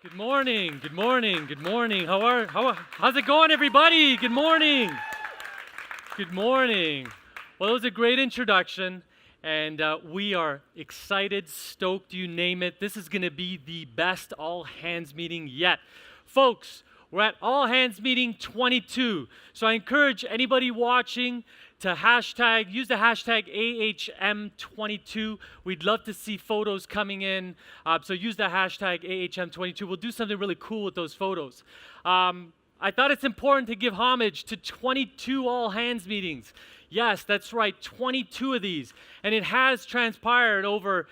Good morning, good morning, good morning. How's it going, everybody? Good morning. Good morning. Well, it was a great introduction, and we are excited, stoked, you name it. This is going to be the best all hands meeting yet. Folks, we're at all hands meeting 22. So I encourage anybody watching to use the hashtag AHM22. We'd love to see photos coming in. So use the hashtag AHM22. We'll do something really cool with those photos. I thought it's important to give homage to 22 all hands meetings. Yes, that's right, 22 of these. And it has transpired over,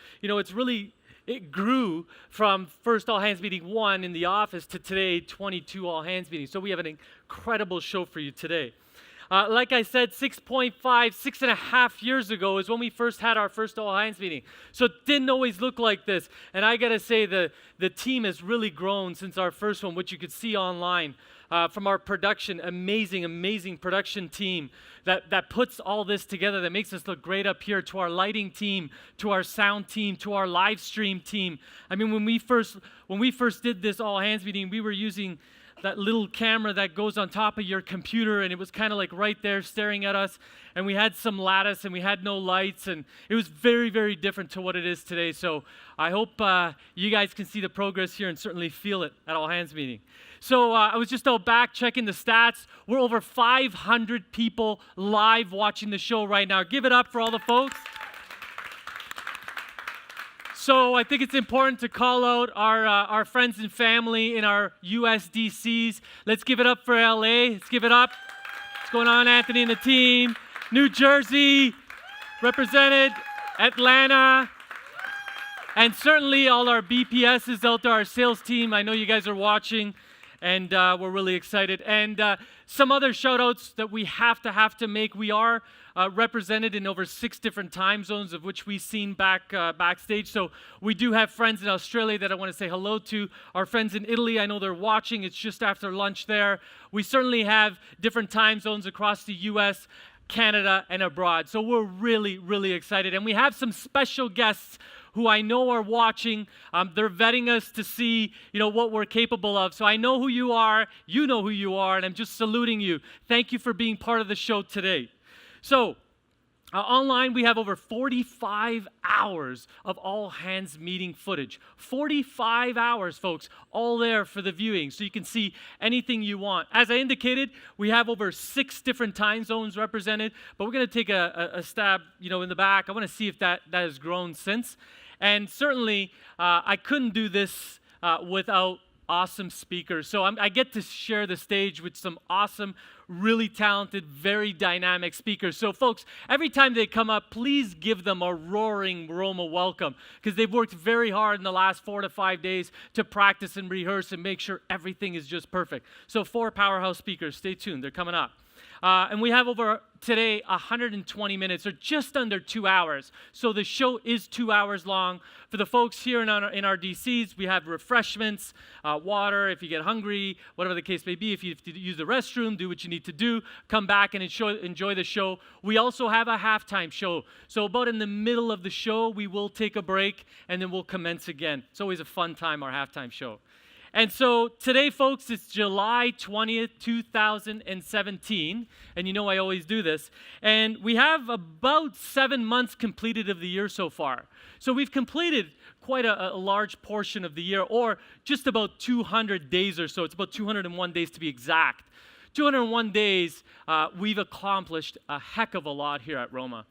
it grew from first all hands meeting 1 in the office to today, 22 all hands meetings. So we have an incredible show for you today. Like I said, 6.5 years ago is when we first had our first all hands meeting. So it didn't always look like this. And I got to say, the team has really grown since our first one, which you could see online. From our production, amazing production team that puts all this together, that makes us look great up here, to our lighting team, to our sound team, to our live stream team. I mean, when we first did this all hands meeting, we were using that little camera that goes on top of your computer, and it was kind of like right there staring at us, and we had some lattice, and we had no lights, and it was very, very different to what it is today. So I hope you guys can see the progress here and certainly feel it at all hands meeting. So I was just out back checking the stats. We're over 500 people live watching the show right now. Give it up for all the folks. So I think it's important to call out our friends and family in our USDCs. Let's give it up for LA. Let's give it up. What's going on, Anthony and the team? New Jersey, represented. Atlanta. And certainly all our BPSs out there, our sales team. I know you guys are watching, and we're really excited. And some other shout-outs that we have to make. We are represented in over 6 different time zones, of which we've seen backstage. So we do have friends in Australia that I want to say hello to. Our friends in Italy, I know they're watching. It's just after lunch there. We certainly have different time zones across the U.S., Canada, and abroad. So we're really, really excited. And we have some special guests who I know are watching. They're vetting us to see, what we're capable of. So I know who you are, you know who you are, and I'm just saluting you. Thank you for being part of the show today. So, online we have over 45 hours of all hands meeting footage. 45 hours, folks, all there for the viewing, so you can see anything you want. As I indicated, we have over 6 different time zones represented, but we're going to take a stab, in the back. I want to see if that has grown since. And certainly, I couldn't do this without awesome speakers. So I get to share the stage with some awesome, really talented, very dynamic speakers. So folks, every time they come up, please give them a roaring Roma welcome, because they've worked very hard in the last 4 to 5 days to practice and rehearse and make sure everything is just perfect. So 4 powerhouse speakers, stay tuned, they're coming up. And we have over today 120 minutes, or just under 2 hours. So the show is 2 hours long. For the folks here in our DCs, we have refreshments, water if you get hungry, whatever the case may be. If you have to use the restroom, do what you need to do. Come back and enjoy the show. We also have a halftime show. So about in the middle of the show, we will take a break, and then we'll commence again. It's always a fun time, our halftime show. And so today, folks, it's July 20th, 2017, and I always do this, and we have about 7 months completed of the year so far. So we've completed quite a large portion of the year, or just about 200 days or so. It's about 201 days to be exact. 201 days, we've accomplished a heck of a lot here at Roma.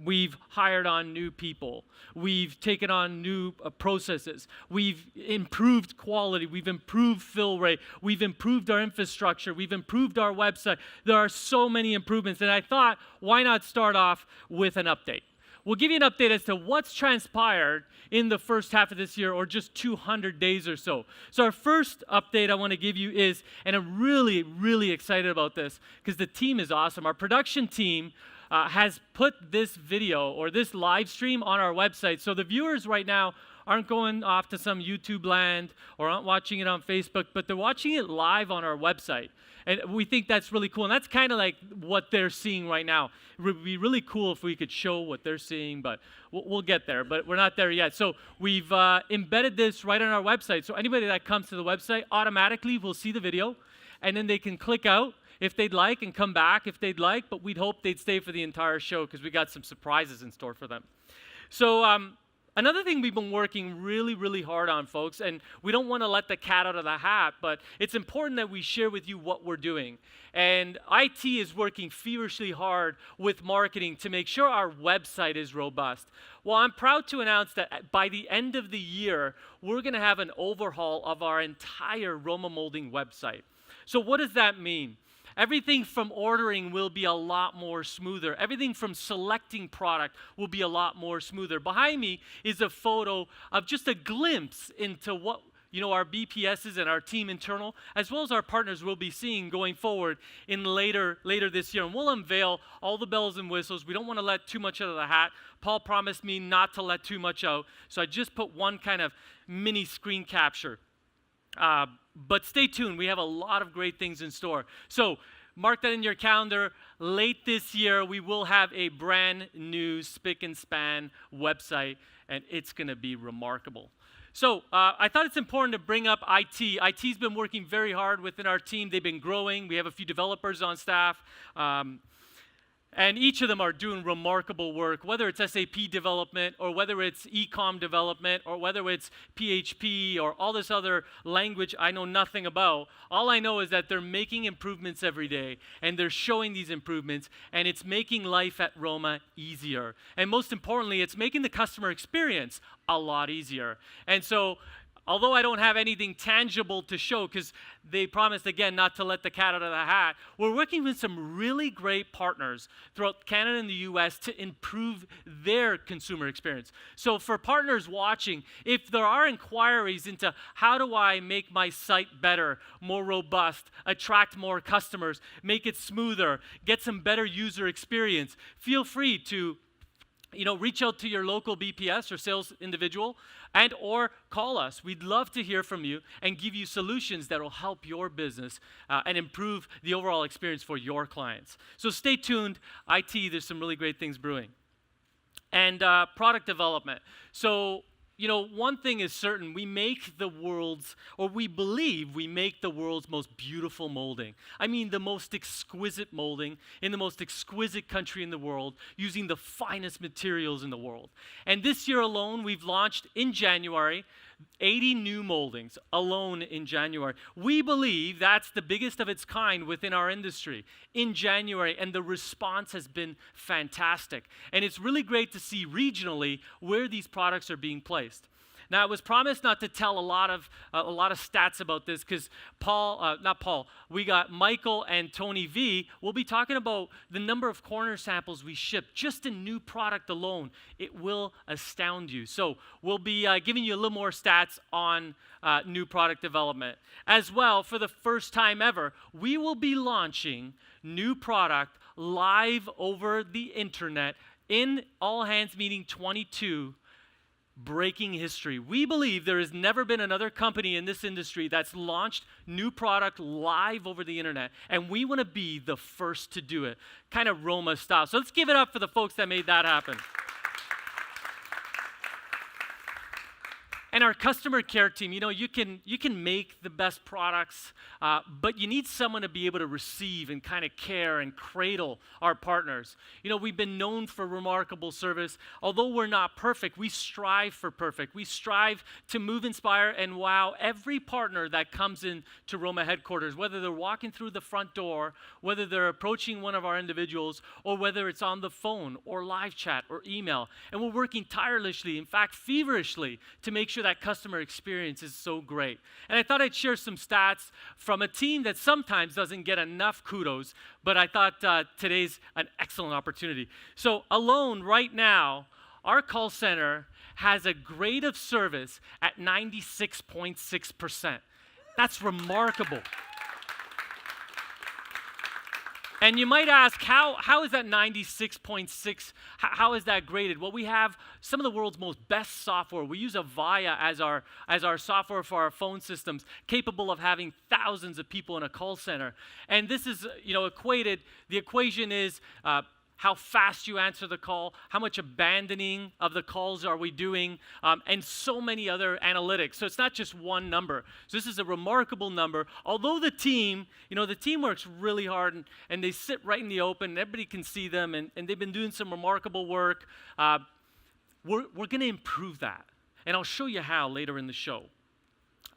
We've hired on new people. We've taken on new processes. We've improved quality. We've improved fill rate. We've improved our infrastructure. We've improved our website. There are so many improvements. And I thought, why not start off with an update? We'll give you an update as to what's transpired in the first half of this year, or just 200 days or so. So our first update I want to give you is, and I'm really, really excited about this, because the team is awesome. Our production team, has put this video or this live stream on our website. So the viewers right now aren't going off to some YouTube land or aren't watching it on Facebook, but they're watching it live on our website. And we think that's really cool. And that's kind of like what they're seeing right now. It would be really cool if we could show what they're seeing, but we'll get there. But we're not there yet. So we've embedded this right on our website. So anybody that comes to the website automatically will see the video, and then they can click out if they'd like and come back if they'd like. But we'd hope they'd stay for the entire show because we got some surprises in store for them. So another thing we've been working really, really hard on, folks, and we don't want to let the cat out of the hat, but it's important that we share with you what we're doing. And IT is working feverishly hard with marketing to make sure our website is robust. Well, I'm proud to announce that by the end of the year, we're going to have an overhaul of our entire Roma Moulding website. So what does that mean? Everything from ordering will be a lot more smoother. Everything from selecting product will be a lot more smoother. Behind me is a photo of just a glimpse into what our BPSs and our team internal, as well as our partners, will be seeing going forward in later this year. And we'll unveil all the bells and whistles. We don't want to let too much out of the hat. Paul promised me not to let too much out, so I just put one kind of mini screen capture. But stay tuned. We have a lot of great things in store. So mark that in your calendar. Late this year, we will have a brand new spick and span website, and it's going to be remarkable. So I thought it's important to bring up IT. IT's been working very hard within our team. They've been growing. We have a few developers on staff. And each of them are doing remarkable work, whether it's SAP development or whether it's e-com development or whether it's PHP or all this other language I know nothing about. All I know is that they're making improvements every day, and they're showing these improvements, and it's making life at Roma easier. And most importantly, it's making the customer experience a lot easier. And so, although I don't have anything tangible to show, because they promised, again, not to let the cat out of the hat, we're working with some really great partners throughout Canada and the U.S. to improve their consumer experience. So for partners watching, if there are inquiries into how do I make my site better, more robust, attract more customers, make it smoother, get some better user experience, feel free to reach out to your local BPS or sales individual and or call us. We'd love to hear from you and give you solutions that will help your business and improve the overall experience for your clients. So stay tuned. IT, there's some really great things brewing. And product development. So, one thing is certain. We believe we make the world's most beautiful molding. I mean, the most exquisite molding in the most exquisite country in the world, using the finest materials in the world. And this year alone, we've launched in January 80 new moldings alone in January. We believe that's the biggest of its kind within our industry in January, and the response has been fantastic. And it's really great to see regionally where these products are being placed. Now, I was promised not to tell a lot of stats about this because we got Michael and Tony V. We'll be talking about the number of corner samples we shipped just in new product alone. It will astound you. So we'll be giving you a little more stats on new product development. As well, for the first time ever, we will be launching new product live over the internet in All Hands Meeting 22. Breaking history. We believe there has never been another company in this industry that's launched new product live over the internet, and we want to be the first to do it, kind of Roma style. So let's give it up for the folks that made that happen. And our customer care team, you can make the best products, but you need someone to be able to receive and kind of care and cradle our partners. We've been known for remarkable service. Although we're not perfect, we strive for perfect. We strive to move, inspire, and wow every partner that comes in to Roma headquarters, whether they're walking through the front door, whether they're approaching one of our individuals, or whether it's on the phone or live chat or email. And we're working tirelessly, in fact, feverishly, to make sure that customer experience is so great. And I thought I'd share some stats from a team that sometimes doesn't get enough kudos, but I thought today's an excellent opportunity. So alone right now, our call center has a grade of service at 96.6%. That's remarkable. And you might ask, how is that 96.6, how is that graded? Well, we have some of the world's most best software. We use Avaya as our software for our phone systems, capable of having thousands of people in a call center. And this is, equated, the equation is how fast you answer the call, how much abandoning of the calls are we doing, and so many other analytics. So it's not just one number. So this is a remarkable number. Although the team works really hard, and they sit right in the open, and everybody can see them, and they've been doing some remarkable work. We're going to improve that. And I'll show you how later in the show.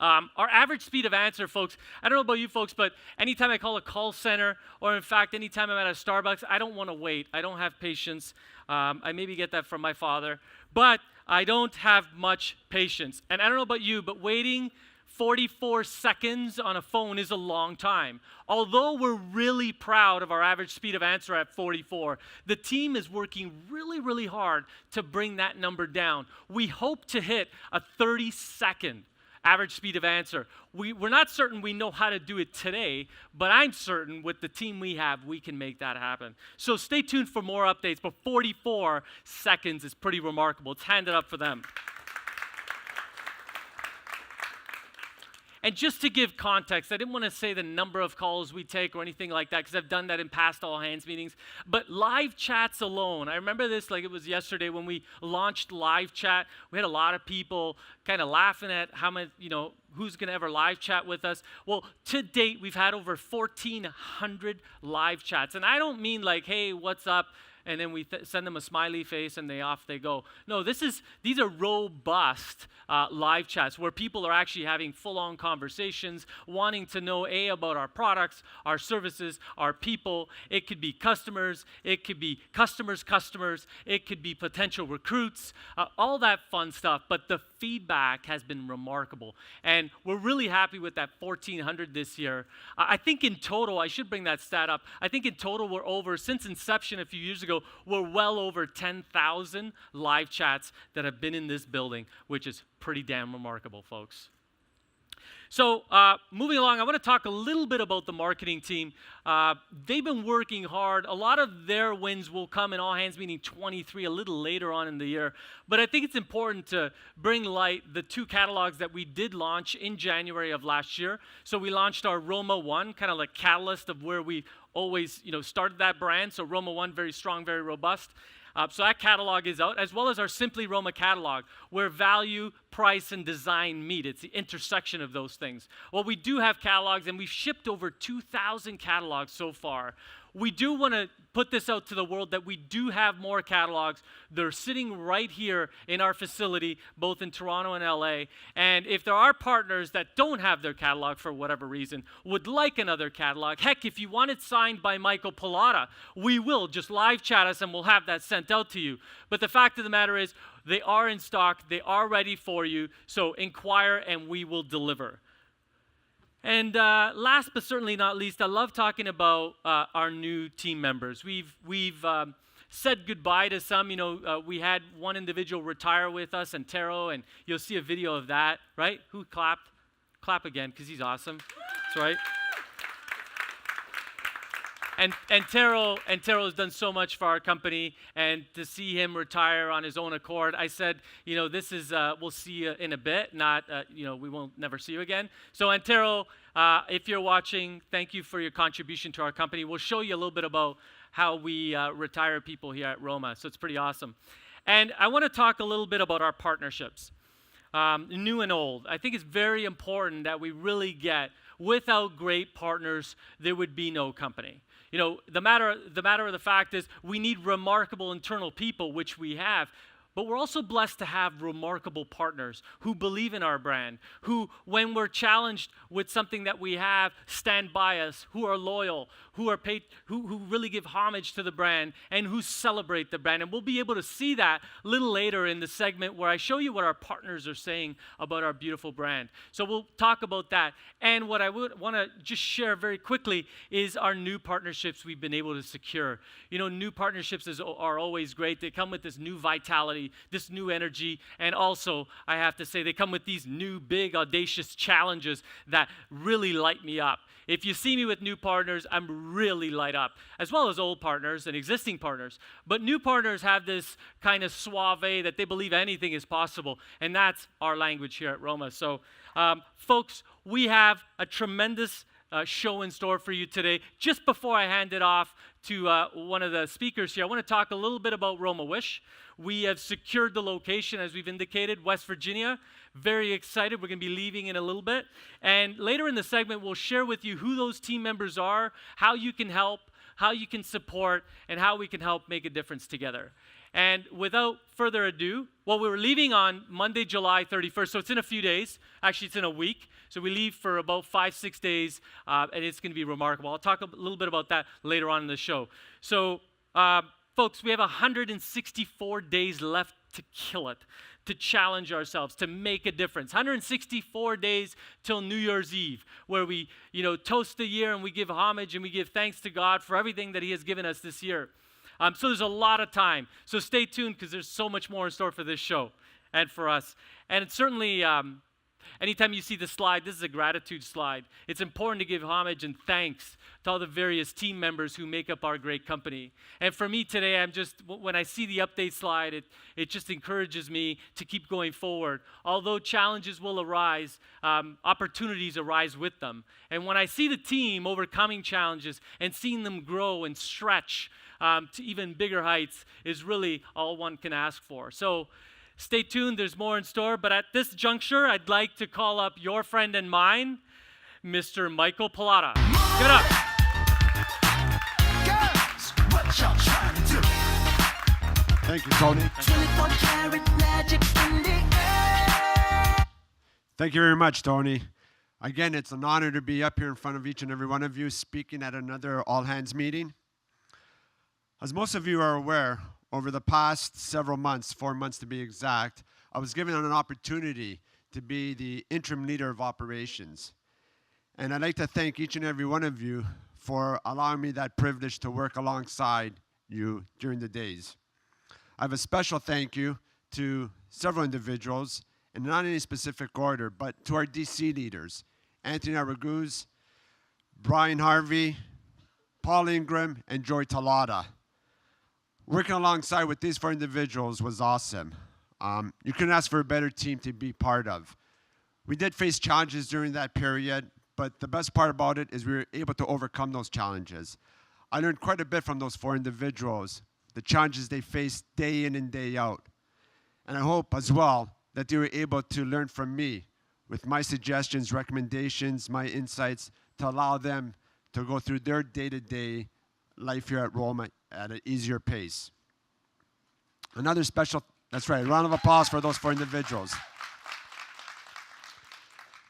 Our average speed of answer, folks, I don't know about you folks, but anytime I call a call center, or in fact, anytime I'm at a Starbucks, I don't want to wait. I don't have patience. I maybe get that from my father, but I don't have much patience. And I don't know about you, but waiting 44 seconds on a phone is a long time. Although we're really proud of our average speed of answer at 44, the team is working really, really hard to bring that number down. We hope to hit a 30-second average speed of answer. We're not certain we know how to do it today, but I'm certain with the team we have, we can make that happen. So stay tuned for more updates, but 44 seconds is pretty remarkable. It's handed up for them. And just to give context, I didn't want to say the number of calls we take or anything like that, because I've done that in past all-hands meetings. But live chats alone, I remember this like it was yesterday when we launched live chat. We had a lot of people kind of laughing at how much, who's going to ever live chat with us. Well, to date, we've had over 1,400 live chats. And I don't mean like, hey, what's up? And then we send them a smiley face and off they go. No, these are robust live chats where people are actually having full-on conversations, wanting to know about our products, our services, our people. It could be customers, it could be customers, it could be potential recruits, all that fun stuff. But the feedback has been remarkable. And we're really happy with that 1,400 this year. I think in total, I should bring that stat up, I think in total we're over, since inception a few years ago, we're well over 10,000 live chats that have been in this building, which is pretty damn remarkable, folks. So moving along, I want to talk a little bit about the marketing team. They've been working hard. A lot of their wins will come in All Hands Meeting 23 a little later on in the year. But I think it's important to bring light the two catalogs that we did launch in January of last year. So we launched our Roma 1, kind of like catalyst of where we always started that brand. So Roma 1, very strong, very robust. So that catalog is out, as well as our Simply Roma catalog, where value, price, and design meet. It's the intersection of those things. Well, we do have catalogs, and we've shipped over 2,000 catalogs so far. We do want to put this out to the world that we do have more catalogs. They're sitting right here in our facility, both in Toronto and LA. And if there are partners that don't have their catalog for whatever reason, would like another catalog, heck, if you want it signed by Michael Pilata, we will. Just live chat us and we'll have that sent out to you. But the fact of the matter is, they are in stock, they are ready for you, so inquire and we will deliver. And last but certainly not least, I love talking about our new team members. We've said goodbye to some. We had one individual retire with us, Antero, and you'll see a video of that, right? Who clapped? Clap again, because he's awesome. That's right. And Antero has done so much for our company, and to see him retire on his own accord, I said, this is, we'll see you in a bit, not, we won't never see you again. So Antero, if you're watching, thank you for your contribution to our company. We'll show you a little bit about how we retire people here at Roma, so it's pretty awesome. And I want to talk a little bit about our partnerships, new and old. I think it's very important that we really get, without great partners, there would be no company. The matter of the fact is we need remarkable internal people, which we have, but we're also blessed to have remarkable partners who believe in our brand, who, when we're challenged with something that we have, stand by us, who are loyal, who really give homage to the brand, and who celebrate the brand. And we'll be able to see that a little later in the segment where I show you what our partners are saying about our beautiful brand. So we'll talk about that. And what I would want to just share very quickly is our new partnerships we've been able to secure. New partnerships are always great. They come with this new vitality, this new energy, and also, I have to say, they come with these new, big, audacious challenges that really light me up. If you see me with new partners, I'm really light up, as well as old partners and existing partners. But new partners have this kind of suave that they believe anything is possible, and that's our language here at Roma. So, folks, we have a tremendous show in store for you today. Just before I hand it off to one of the speakers here, I want to talk a little bit about Roma Wish. We have secured the location, as we've indicated, West Virginia. Very excited. We're going to be leaving in a little bit. And later in the segment, we'll share with you who those team members are, how you can help, how you can support, and how we can help make a difference together. And without further ado, well, we were leaving on Monday, July 31st, so it's in a few days. Actually, it's in a week. So we leave for about 5-6 days, and it's going to be remarkable. I'll talk a little bit about that later on in the show. So, folks, we have 164 days left to kill it, to challenge ourselves, to make a difference. 164 days till New Year's Eve, where we, toast the year and we give homage and we give thanks to God for everything that He has given us this year. So there's a lot of time. So stay tuned because there's so much more in store for this show and for us. And it's certainly, anytime you see the slide, this is a gratitude slide. It's important to give homage and thanks to all the various team members who make up our great company. And for me today, when I see the update slide, it just encourages me to keep going forward. Although challenges will arise, opportunities arise with them. And when I see the team overcoming challenges and seeing them grow and stretch to even bigger heights is really all one can ask for. So stay tuned, there's more in store, but at this juncture, I'd like to call up your friend and mine, Mr. Michael Pallotta. Give it up. Girls, what y'all trying to do? Thank you, Tony. 24-karat magic in the air. Thank you very much, Tony. Again, it's an honor to be up here in front of each and every one of you speaking at another all-hands meeting. As most of you are aware, over the past several months, 4 months to be exact, I was given an opportunity to be the interim leader of operations. And I'd like to thank each and every one of you for allowing me that privilege to work alongside you during the days. I have a special thank you to several individuals, and not in any specific order, but to our DC leaders, Anthony Araguz, Brian Harvey, Paul Ingram, and Joy Talada. Working alongside with these 4 individuals was awesome. You couldn't ask for a better team to be part of. We did face challenges during that period, but the best part about it is we were able to overcome those challenges. I learned quite a bit from those 4 individuals, the challenges they faced day in and day out. And I hope as well that they were able to learn from me with my suggestions, recommendations, my insights to allow them to go through their day-to-day life here at Roma at an easier pace. That's right, a round of applause for those 4 individuals.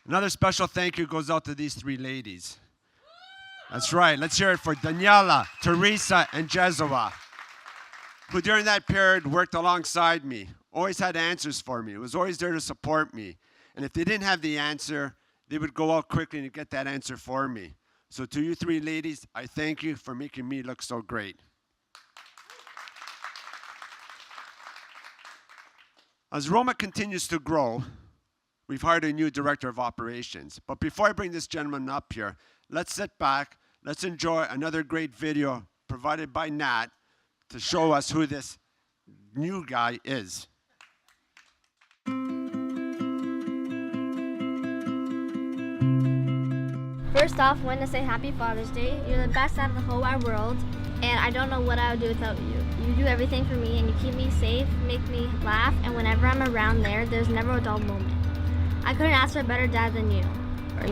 Another special thank you goes out to these 3 ladies. That's right, let's hear it for Daniela, Teresa, and Jezoa, who during that period worked alongside me, always had answers for me, was always there to support me. And if they didn't have the answer, they would go out quickly to get that answer for me. So to you 3 ladies, I thank you for making me look so great. As Roma continues to grow, we've hired a new director of operations. But before I bring this gentleman up here, let's sit back, let's enjoy another great video provided by Nat to show us who this new guy is. First off, I want to say Happy Father's Day. You're the best out of the whole wide world, and I don't know what I would do without you. You do everything for me, and you keep me safe, make me laugh, and whenever I'm around there's never a dull moment. I couldn't ask for a better dad than you.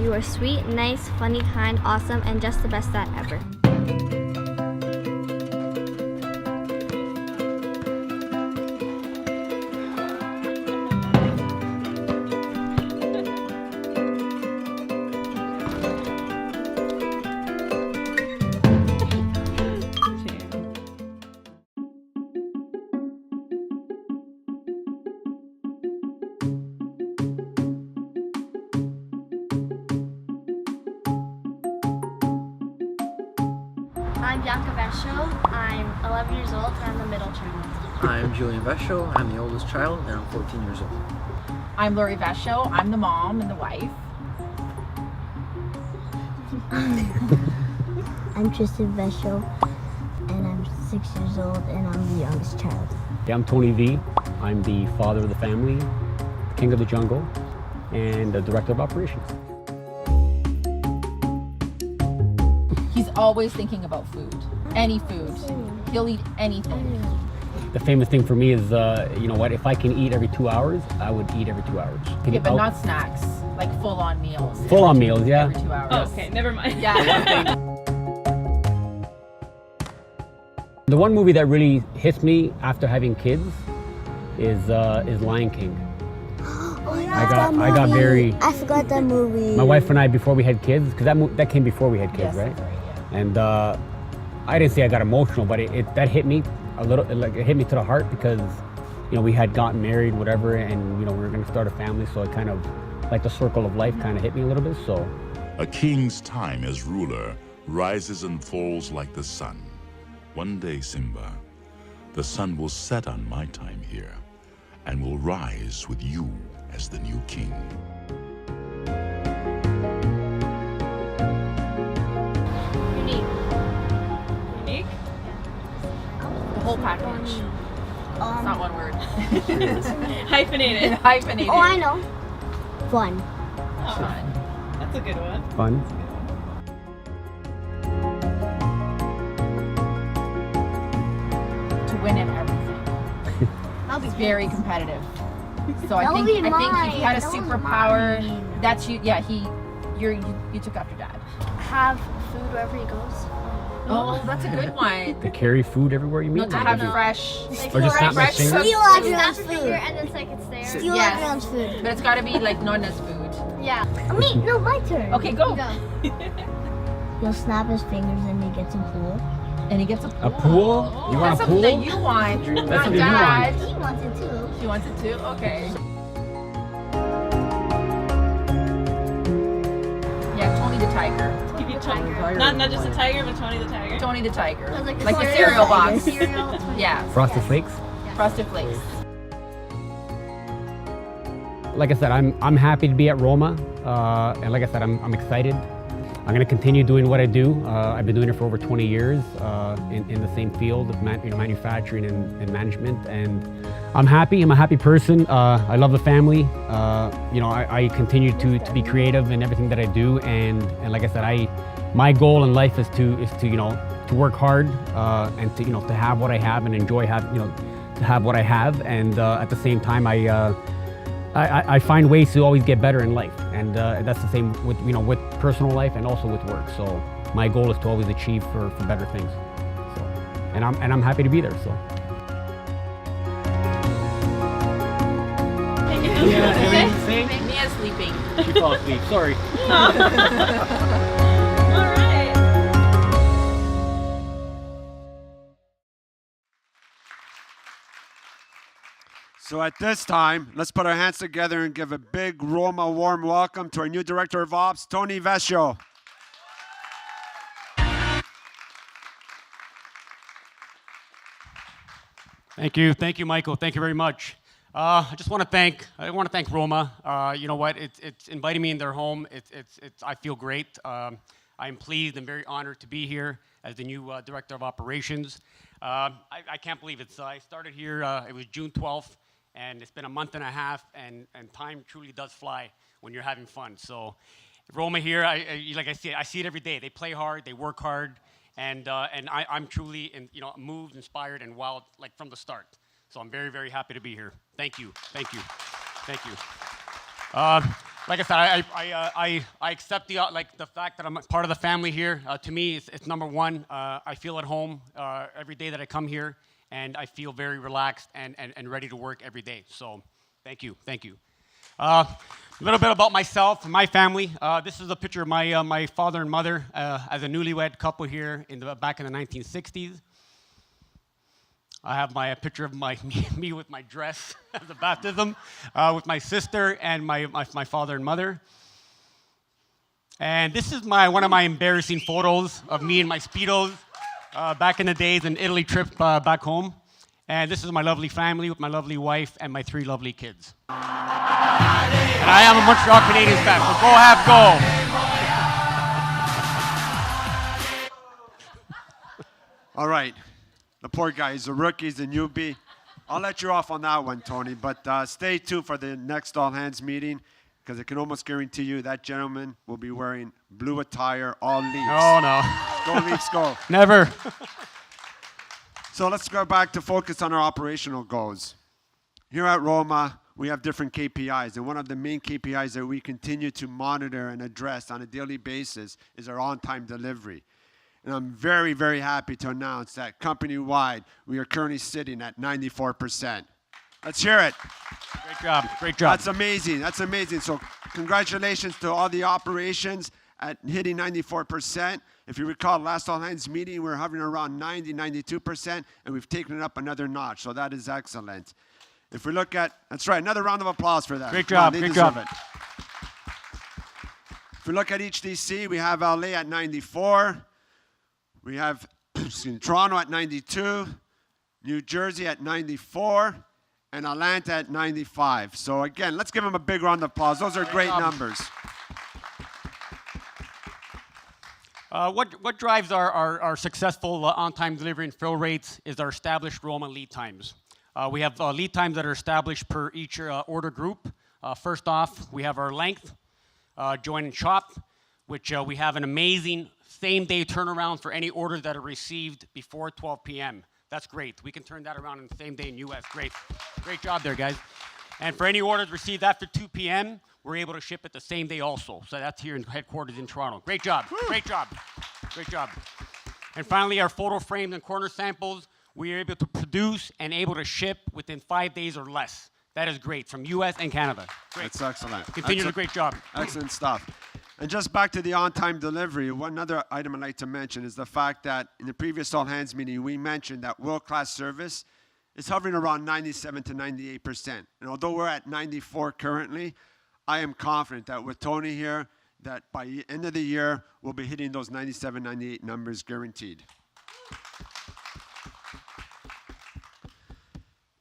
You are sweet, nice, funny, kind, awesome, and just the best dad ever. I'm Bianca Vesho. I'm 11 years old and I'm the middle child. I'm Julian Vesho. I'm the oldest child and I'm 14 years old. I'm Lori Vesho. I'm the mom and the wife. I'm Tristan Vesho, and I'm 6 years old, and I'm the youngest child. Yeah, I'm Tony V. I'm the father of the family, king of the jungle, and the director of operations. He's always thinking about food. Any food. He'll eat anything. The famous thing for me is, you know what, if I can eat every 2 hours, I would eat every 2 hours. Yeah, but not snacks. Like full-on meals. Full-on meals, yeah. Every 2 hours. Oh, okay, never mind. Yeah. The one movie that really hits me after having kids is Lion King. Oh, I got very. I forgot that movie. My wife and I, before we had kids, because that came before we had kids, Yes, right? that's right, yeah. And I didn't say I got emotional, but that hit me a little. Like it hit me to the heart because, you know, we had gotten married, whatever, and you know we were going to start a family. So it kind of, like the circle of life, kind of hit me a little bit. So. A king's time as ruler rises and falls like the sun. One day, Simba, the sun will set on my time here and will rise with you as the new king. Unique? The whole package. It's not one word. Hyphenated. Hyphenated. Oh, I know. Fun. Oh, that's a good one. Fun. To win at everything. He's very competitive. So I think if he had a superpower, that's you. Yeah, you took after dad. Have food wherever he goes. Oh, that's a good one. To carry food everywhere you meet. Not to have fresh. Or just snap my fresh finger? cooked Steal food. everyone's Snap food. your finger and it's like it's there. Steal Yes. everyone's food. But it's got to be like Nonna's food. Yeah. Me? No, my turn. Okay, go. He'll snap his fingers and he gets a pool. And he gets a pool. A pool? You want That's a something pool? that you want, That's not what you dad. He wants it too. She wants it too? Okay. Yeah, Tony the Tiger. Give you Tony. Not just a tiger, but Tony the tiger. Tony the Tiger. Sounds like a Like the cereal cereal box. box. Cereal. Yeah. Frosted Flakes. Frosted Flakes. Like I said, I'm happy to be at Roma, and like I said, I'm excited. I'm going to continue doing what I do. I've been doing it for over 20 years in the same field of manufacturing and management, and I'm happy. I'm a happy person. I love the family. You know, I continue to be creative in everything that I do, and like I said, my goal in life is to you know to work hard and to you know to have what I have and enjoy to have what I have, and at the same time I find ways to always get better in life, and that's the same with with personal life and also with work. So my goal is to always achieve for better things. So, and I'm happy to be there. So. Mia's sleeping. She fell asleep. Sorry. All right. So at this time, let's put our hands together and give a big Roma warm welcome to our new Director of Ops, Tony Vesho. Thank you, Michael. Thank you very much. I want to thank Roma. You know what? It's inviting me in their home. I feel great. I'm pleased and very honored to be here as the new Director of Operations. I can't believe it. I started here. It was June 12th. And it's been a month and a half, and time truly does fly when you're having fun. So Roma here, like I see it every day. They play hard, they work hard, and I'm truly moved, inspired, and wild like from the start. So I'm very, very happy to be here. Thank you. Like I said, I accept the fact that I'm part of the family here. To me, it's number one. I feel at home every day that I come here. And I feel very relaxed and ready to work every day. So thank you. A little bit about myself and my family. This is a picture of my father and mother as a newlywed couple here back in the 1960s. I have a picture of me with my dress at the baptism with my sister and my father and mother. And this is one of my embarrassing photos of me in my Speedos. Back in the days, an Italy trip back home. And this is my lovely family with my lovely wife and my 3 lovely kids. And I am a Montreal Canadiens fan, so go have go. right. The poor guy, he's a rookie, he's a newbie. I'll let you off on that one, Tony, but stay tuned for the next all hands meeting, because I can almost guarantee you that gentleman will be wearing blue attire, all Leafs. Oh, no. Go Leafs, go. Never. So let's go back to focus on our operational goals. Here at Roma, we have different KPIs, and one of the main KPIs that we continue to monitor and address on a daily basis is our on-time delivery. And I'm very, very happy to announce that company-wide, we are currently sitting at 94%. Let's hear it. Great job. Great job. That's amazing. That's amazing. So congratulations to all the operations at hitting 94%. If you recall, last all hands meeting, we were hovering around 90, 92%, and we've taken it up another notch. So that is excellent. If we look at, that's right, another round of applause for that. Great Come on, job. they Great deserve job. it. If we look at each DC, we have LA at 94. We have Toronto at 92, New Jersey at 94, and Atlanta at 95. So again, let's give them a big round of applause. Those are great numbers. What drives our successful on-time delivery and fill rates is our established Roma lead times. We have lead times that are established per each order group. First off, we have our length, join and shop, which we have an amazing same-day turnaround for any orders that are received before 12 p.m. That's great. We can turn that around in the same day in U.S. Great. Great job there, guys. And for any orders received after 2 p.m., we're able to ship it the same day also. So that's here in headquarters in Toronto. Great job. Woo. Great job. Great job. And finally, our photo frames and corner samples, we are able to produce and able to ship within 5 days or less. That is great from U.S. and Canada. Great. That's excellent. Continue the great job. Excellent stuff. And just back to the on-time delivery, one other item I'd like to mention is the fact that in the previous all-hands meeting, we mentioned that world-class service is hovering around 97 to 98%. And although we're at 94 currently, I am confident that with Tony here, that by the end of the year, we'll be hitting those 97, 98 numbers guaranteed.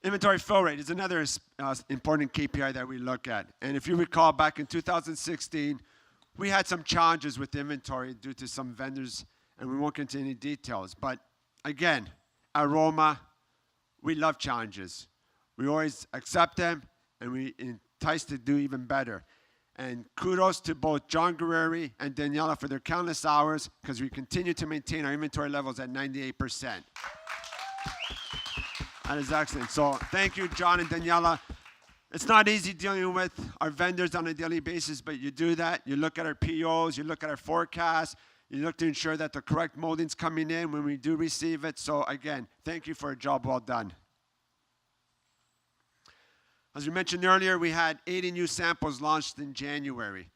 Inventory fill rate is another important KPI that we look at. And if you recall, back in 2016, we had some challenges with inventory due to some vendors, and we won't get into any details. But again, at Roma, we love challenges. We always accept them, and we entice to do even better. And kudos to both John Guerreri and Daniela for their countless hours, because we continue to maintain our inventory levels at 98%. That is excellent. So thank you, John and Daniela. It's not easy dealing with our vendors on a daily basis, but you do that. You look at our POs, you look at our forecasts, you look to ensure that the correct molding's coming in when we do receive it. So again, thank you for a job well done. As we mentioned earlier, we had 80 new samples launched in January.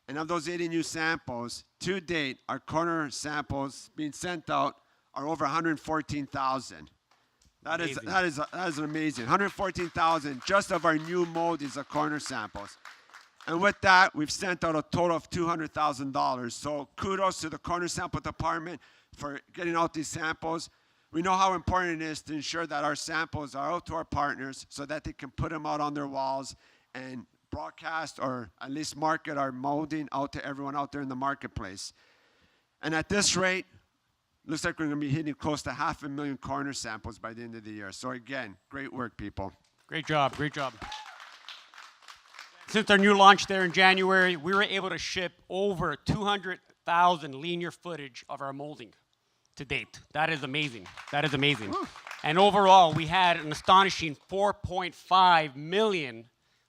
And of those 80 new samples, to date, our corner samples being sent out are over 114,000. That is amazing. 114,000 just of our new moldings of corner samples. And with that, we've sent out a total of $200,000. So kudos to the corner sample department for getting out these samples. We know how important it is to ensure that our samples are out to our partners so that they can put them out on their walls and broadcast or at least market our molding out to everyone out there in the marketplace. And at this rate, looks like we're going to be hitting close to 500,000 corner samples by the end of the year. So again, great work, people. Great job. Great job. Since our new launch there in January, we were able to ship over 200,000 linear footage of our molding to date. That is amazing. That is amazing. Woo. And overall, we had an astonishing 4.5 million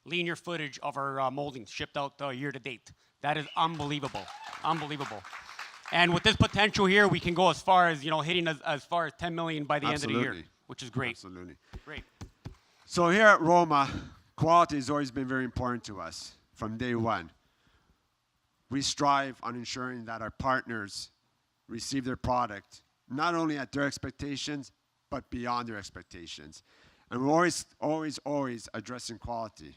linear footage of our molding shipped out year to date. That is unbelievable. Unbelievable. And with this potential here, we can go as far as, hitting as far as 10 million by the end of the year, which is great. Absolutely. Great. So here at Roma, quality has always been very important to us from day one. We strive on ensuring that our partners receive their product, not only at their expectations, but beyond their expectations. And we're always addressing quality.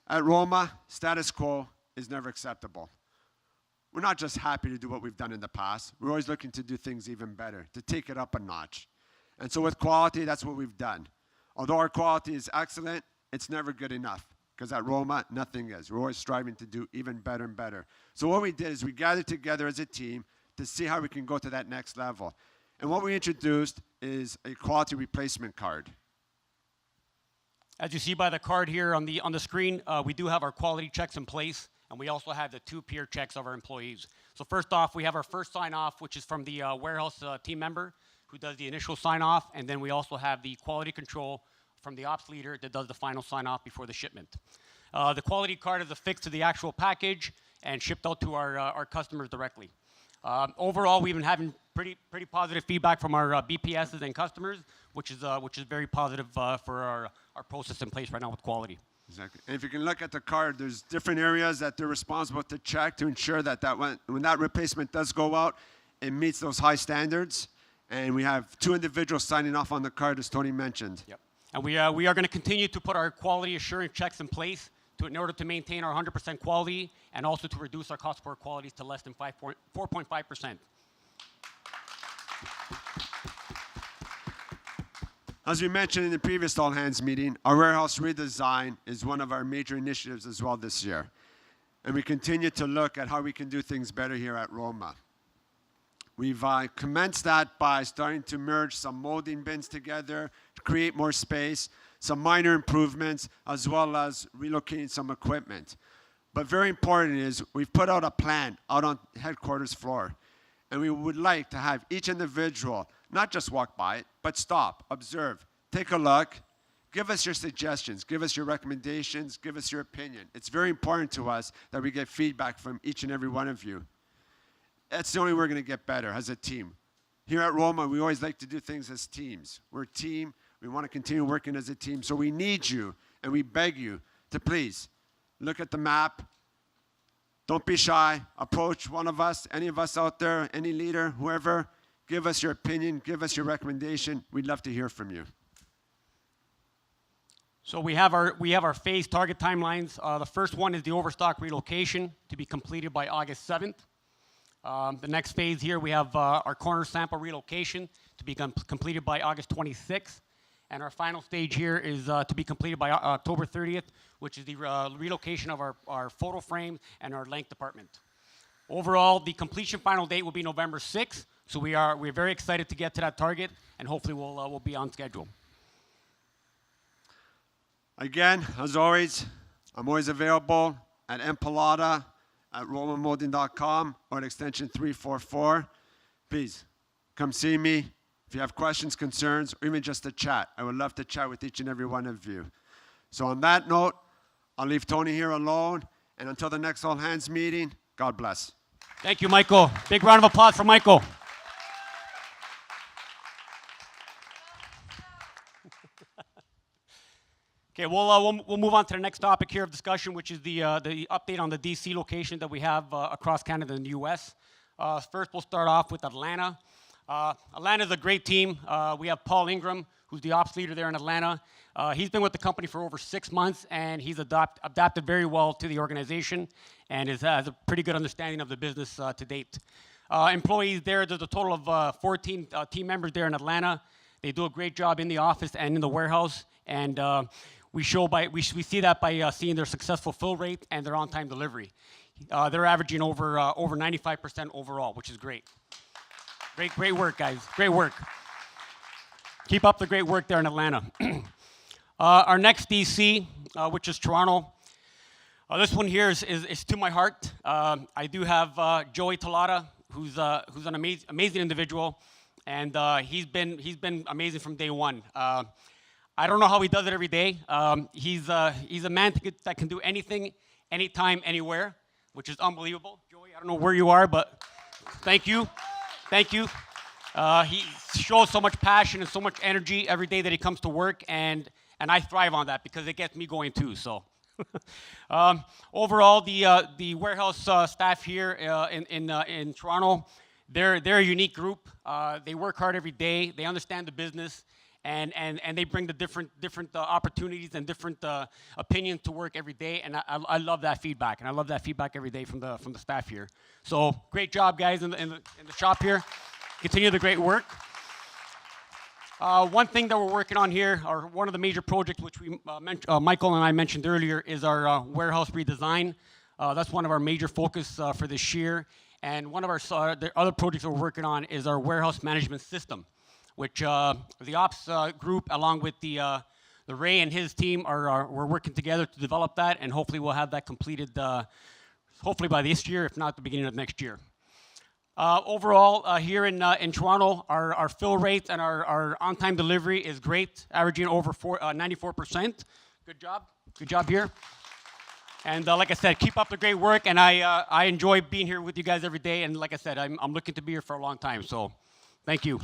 At Roma, status quo is never acceptable. We're not just happy to do what we've done in the past. We're always looking to do things even better, to take it up a notch. And so with quality, that's what we've done. Although our quality is excellent, it's never good enough. Because at Roma, nothing is. We're always striving to do even better and better. So what we did is we gathered together as a team to see how we can go to that next level. And what we introduced is a quality replacement card. As you see by the card here on the screen, we do have our quality checks in place, and we also have the 2 peer checks of our employees. So first off, we have our first sign-off, which is from the warehouse team member who does the initial sign-off, and then we also have the quality control from the ops leader that does the final sign-off before the shipment. The quality card is affixed to the actual package and shipped out to our customers directly. Overall, we've been having pretty positive feedback from our BPSs and customers, which is very positive for our process in place right now with quality. Exactly. And if you can look at the card, there's different areas that they're responsible to check to ensure that when that replacement does go out, it meets those high standards. And we have 2 individuals signing off on the card, as Tony mentioned. Yep. And we are going to continue to put our quality assurance checks in place in order to maintain our 100% quality and also to reduce our cost per qualities to less than 4.5%. As we mentioned in the previous all hands meeting, our warehouse redesign is one of our major initiatives as well this year. And we continue to look at how we can do things better here at Roma. We've commenced that by starting to merge some molding bins together, to create more space, some minor improvements, as well as relocating some equipment. But very important is we've put out a plan out on headquarters floor. And we would like to have each individual not just walk by it, but stop, observe, take a look, give us your suggestions, give us your recommendations, give us your opinion. It's very important to us that we get feedback from each and every one of you. That's the only way we're going to get better as a team. Here at Roma, we always like to do things as teams. We're a team. We want to continue working as a team. So we need you, and we beg you to please look at the map. Don't be shy. Approach one of us, any of us out there, any leader, whoever. Give us your opinion. Give us your recommendation. We'd love to hear from you. So we have our phase target timelines. The first one is the overstock relocation to be completed by August 7th. The next phase here, we have our corner sample relocation to be completed by August 26th. And our final stage here is to be completed by October 30th, which is the relocation of our photo frame and our length department. Overall, the completion final date will be November 6th. So we're very excited to get to that target, and hopefully we'll be on schedule. Again, as always, I'm always available at mpalata@romamoulding.com or at extension 344. Please come see me if you have questions, concerns, or even just to chat. I would love to chat with each and every one of you. So on that note, I'll leave Tony here alone, and until the next all hands meeting, God bless. Thank you, Michael. Big round of applause for Michael. Okay, we'll move on to the next topic here of discussion, which is the update on the DC location that we have across Canada and the US. First, we'll start off with Atlanta. Atlanta is a great team. We have Paul Ingram, who's the ops leader there in Atlanta. He's been with the company for over 6 months, and he's adapted very well to the organization and has a pretty good understanding of the business to date. Employees there's a total of 14 team members there in Atlanta. They do a great job in the office and in the warehouse, and we see that by seeing their successful fill rate and their on-time delivery. They're averaging over 95% overall, which is great. Great work, guys. Great work. Keep up the great work there in Atlanta. Our next DC, which is Toronto. This one here is to my heart. I do have Joey Talata, who's an amazing individual, and he's been amazing from day one. I don't know how he does it every day. He's a man that can do anything, anytime, anywhere, which is unbelievable. Joey, I don't know where you are, but thank you. Thank you. He shows so much passion and so much energy every day that he comes to work, and I thrive on that because it gets me going too. So, overall, the warehouse staff here in Toronto, they're a unique group. They work hard every day. They understand the business, and they bring the different opportunities and different opinions to work every day. And I love that feedback, and I love that feedback every day from the staff here. So great job, guys, in the shop here. Continue the great work. One thing that we're working on here, or one of the major projects which Michael and I mentioned earlier, is our warehouse redesign. That's one of our major focus for this year. And one of the other projects that we're working on is our warehouse management system, which the ops group, along with the Ray and his team, we're working together to develop that, and hopefully we'll have that completed hopefully by this year, if not the beginning of next year. Overall, here in Toronto, our fill rate and our on-time delivery is great, averaging over 94%. Good job here. And like I said, keep up the great work, and I enjoy being here with you guys every day, and like I said, I'm looking to be here for a long time, so thank you.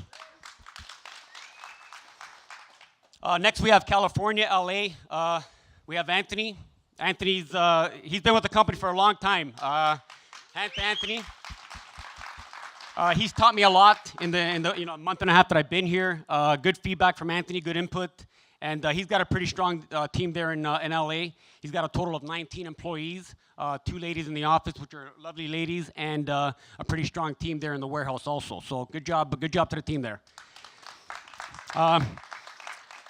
Next we have California, LA. We have Anthony. Anthony's, he's been with the company for a long time. Anthony. He's taught me a lot in the month and a half that I've been here. Good feedback from Anthony, good input. And he's got a pretty strong team there in LA. He's got a total of 19 employees, 2 ladies in the office, which are lovely ladies, and a pretty strong team there in the warehouse also. So good job to the team there.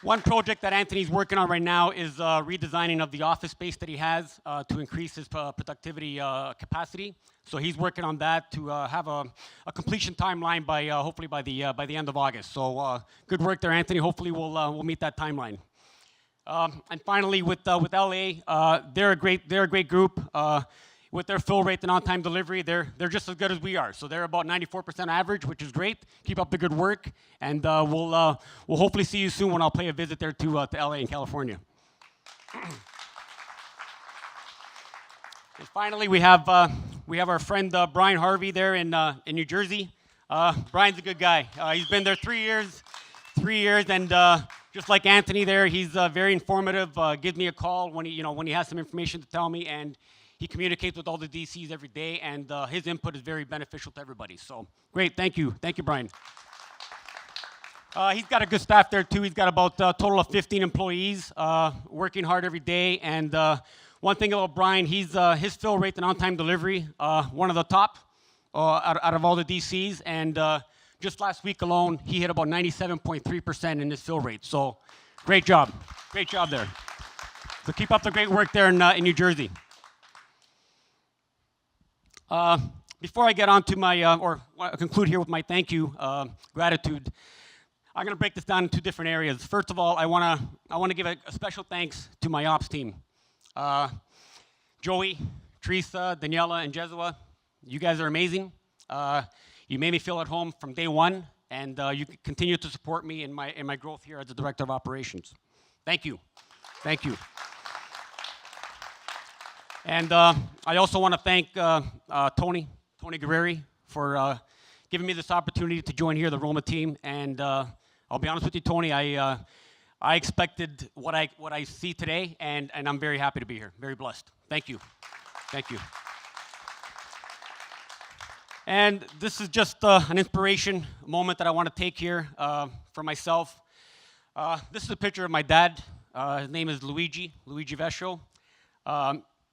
One project that Anthony's working on right now is redesigning of the office space that he has to increase his productivity capacity. So he's working on that to have a completion timeline by hopefully by the end of August. So good work there, Anthony. Hopefully we'll meet that timeline. And finally, with LA, they're a great group. With their fill rate and on-time delivery, they're just as good as we are. So they're about 94% average, which is great. Keep up the good work, and we'll hopefully see you soon when I'll pay a visit there to LA in California. And finally, we have our friend Brian Harvey there in New Jersey. Brian's a good guy. He's been there 3 years, and just like Anthony there, he's very informative. Gives me a call when he has some information to tell me, and he communicates with all the DCs every day, and his input is very beneficial to everybody. So great, thank you, Brian. He's got a good staff there too. He's got about a total of 15 employees, working hard every day. And one thing about Brian, his fill rate and on-time delivery, one of the top out of all the DCs. And just last week alone, he hit about 97.3% in his fill rate. So great job there. So keep up the great work there in New Jersey. Before I get on to my, or conclude here with my thank you, gratitude, I'm going to break this down in 2 different areas. First of all, I want to give a special thanks to my ops team. Joey, Teresa, Daniela, and Jesua, you guys are amazing. You made me feel at home from day one, and you continue to support me in my growth here as the Director of Operations. Thank you. Thank you. And I also want to thank Tony Guerreri for giving me this opportunity to join here, the Roma team. And I'll be honest with you, Tony, I expected what I see today, and I'm very happy to be here, very blessed. Thank you. Thank you. And this is just an inspiration moment that I want to take here for myself. This is a picture of my dad. His name is Luigi Vescio.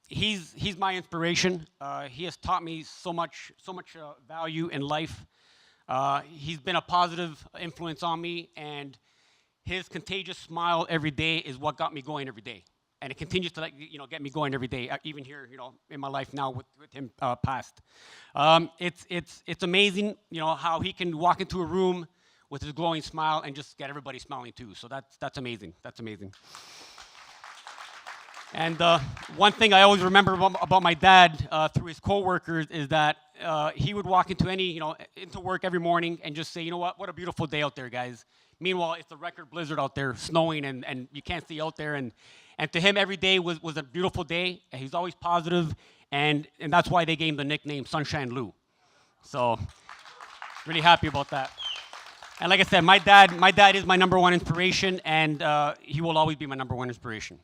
He's my inspiration. He has taught me so much value in life. He's been a positive influence on me, and his contagious smile every day is what got me going every day. And it continues to get me going every day, even here, in my life now with him passed. It's amazing, how he can walk into a room with his glowing smile and just get everybody smiling too. So that's amazing. That's amazing. And one thing I always remember about my dad through his coworkers is that he would walk into into work every morning and just say, you know what a beautiful day out there, guys. Meanwhile, it's a record blizzard out there, snowing, and you can't see out there. And to him, every day was a beautiful day. And he's always positive, and that's why they gave him the nickname Sunshine Lou. So really happy about that. And like I said, my dad is my #1 inspiration, and he will always be my #1 inspiration.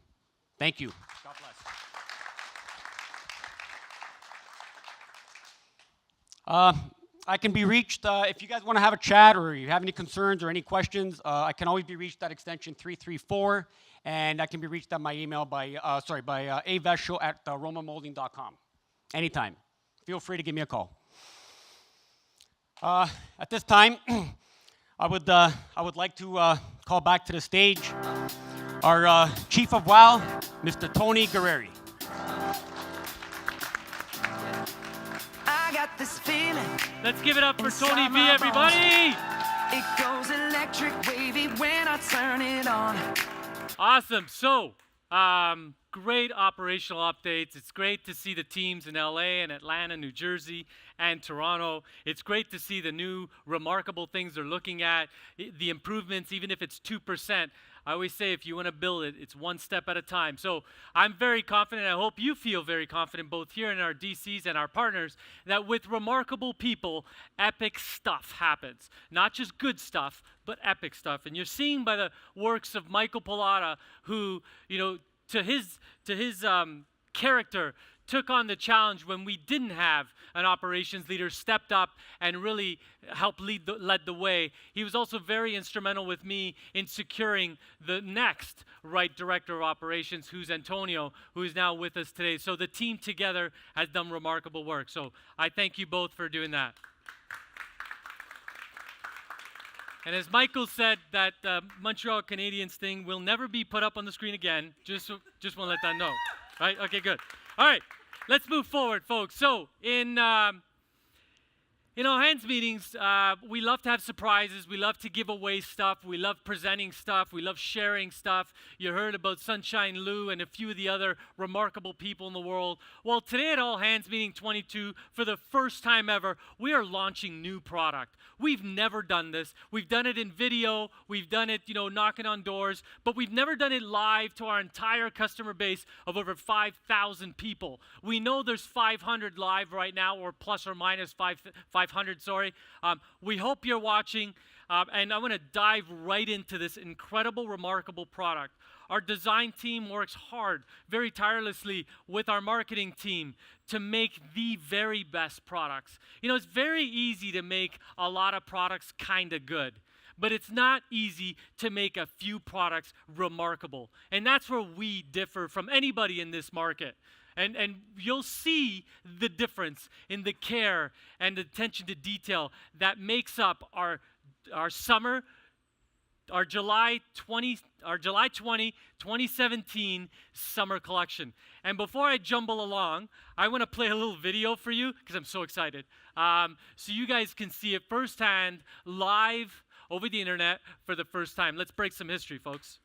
Thank you. God bless. I can be reached if you guys want to have a chat or you have any concerns or any questions. I can always be reached at extension 334, and I can be reached at my email by avescio@romamoulding.com. Anytime. Feel free to give me a call. At this time, I would like to call back to the stage our Chief of WOW, Mr. Tony Guerreri. I got this feeling. Let's give it up for Tony Inside V, my everybody. It goes electric wavy when I turn it on. Awesome. So, great operational updates. It's great to see the teams in LA and Atlanta, New Jersey, and Toronto. It's great to see the new remarkable things they're looking at, the improvements, even if it's 2%. I always say if you want to build it, it's one step at a time. So I'm very confident. I hope you feel very confident, both here in our DCs and our partners, that with remarkable people, epic stuff happens. Not just good stuff, but epic stuff. And you're seeing by the works of Michael Pilata, who, you know, to his character, took on the challenge when we didn't have an operations leader, stepped up and really helped led the way. He was also very instrumental with me in securing the next right director of operations, who's Antonio, who is now with us today. So the team together has done remarkable work. So I thank you both for doing that. And as Michael said, that Montreal Canadiens thing will never be put up on the screen again. Just want to let that know. Right? Okay, good. All right, let's move forward, folks. So in all hands meetings, we love to have surprises. We love to give away stuff. We love presenting stuff. We love sharing stuff. You heard about Sunshine Lou and a few of the other remarkable people in the world. Well, today at All Hands Meeting 22, for the first time ever, we are launching new product. We've never done this. We've done it in video. We've done it, knocking on doors, but we've never done it live to our entire customer base of over 5,000 people. We know there's 500 live right now, or plus or minus 500, sorry. We hope you're watching, and I want to dive right into this incredible, remarkable product. Our design team works hard, very tirelessly with our marketing team to make the very best products. It's very easy to make a lot of products kind of good, but it's not easy to make a few products remarkable. And that's where we differ from anybody in this market. And you'll see the difference in the care and attention to detail that makes up our summer, our July 20, 2017 summer collection. And before I jumble along, I want to play a little video for you because I'm so excited. So you guys can see it firsthand, live over the internet for the first time. Let's break some history, folks.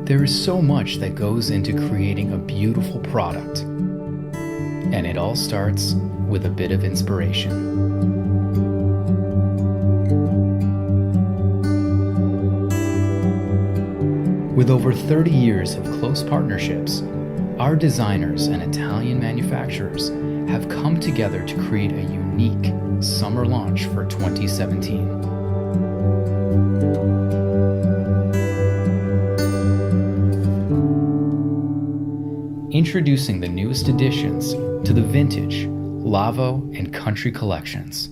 There is so much that goes into creating a beautiful product, and it all starts with a bit of inspiration. With over 30 years of close partnerships, our designers and Italian manufacturers have come together to create a unique summer launch for 2017. Introducing the newest additions to the Vintage, Lavo, and Country collections.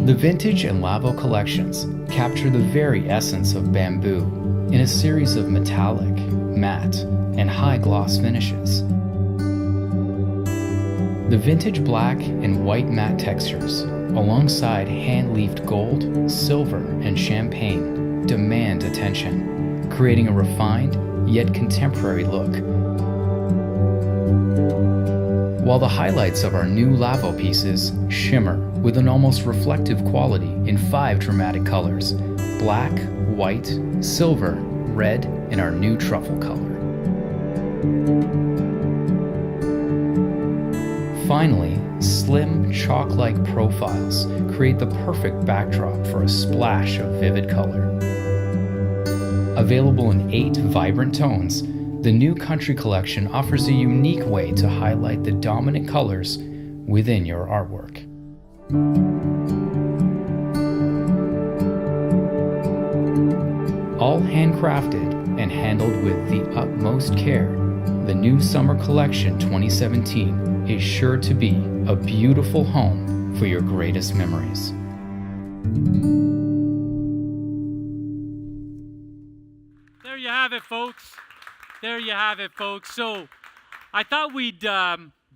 The Vintage and Lavo collections capture the very essence of bamboo in a series of metallic, matte, and high gloss finishes. The Vintage black and white matte textures, alongside hand-leafed gold, silver, and champagne, demand attention, creating a refined yet contemporary look. While the highlights of our new Lavo pieces shimmer with an almost reflective quality in 5 dramatic colors: black, white, silver, red, and our new truffle color. Finally, slim, chalk-like profiles create the perfect backdrop for a splash of vivid color. Available in 8 vibrant tones, the new Country collection offers a unique way to highlight the dominant colors within your artwork. All handcrafted and handled with the utmost care, the new Summer Collection 2017 is sure to be a beautiful home for your greatest memories. There you have it, folks. There you have it, folks. So I thought we'd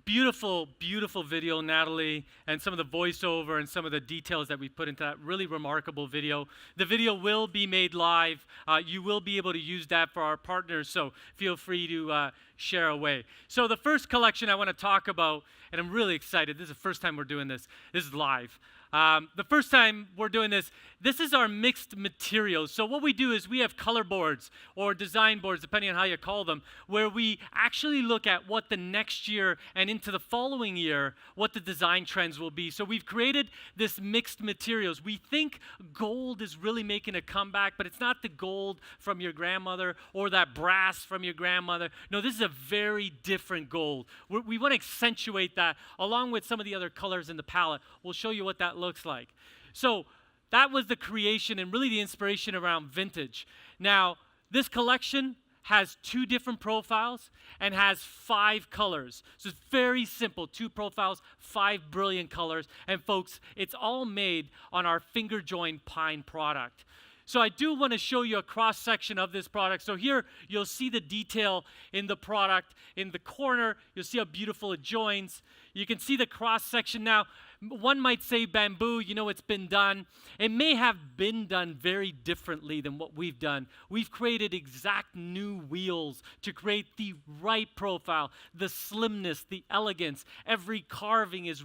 beautiful, beautiful video, Natalie, and some of the voiceover and some of the details that we put into that really remarkable video. The video will be made live. You will be able to use that for our partners, so feel free to share away. So the first collection I want to talk about, and I'm really excited. This is the first time we're doing this. This is live. The first time we're doing this is our mixed materials. So what we do is we have color boards or design boards, depending on how you call them, where we actually look at what the next year and into the following year, what the design trends will be. So we've created this mixed materials. We think gold is really making a comeback, but it's not the gold from your grandmother or that brass from your grandmother. No, this is a very different gold. We want to accentuate that along with some of the other colors in the palette. We'll show you what that looks like. So that was the creation and really the inspiration around vintage. Now, this collection has 2 different profiles and has 5 colors. So it's very simple, 2 profiles, 5 brilliant colors. And folks, it's all made on our finger joined pine product. So I do want to show you a cross-section of this product. So here, you'll see the detail in the product. In the corner, you'll see how beautiful it joins. You can see the cross-section now. One might say bamboo, you know, it's been done. It may have been done very differently than what we've done. We've created exact new wheels to create the right profile, the slimness, the elegance. Every carving is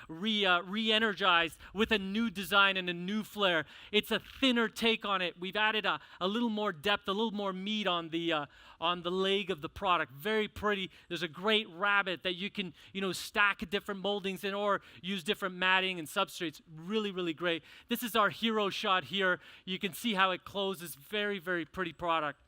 re-energized with a new design and a new flair. It's a thinner take on it. We've added a little more depth, a little more meat on the leg of the product. Very pretty. There's a great rabbit that you can, stack different moldings in or use different matting and substrates. Really, really great. This is our hero shot here. You can see how it closes. Very, very pretty product.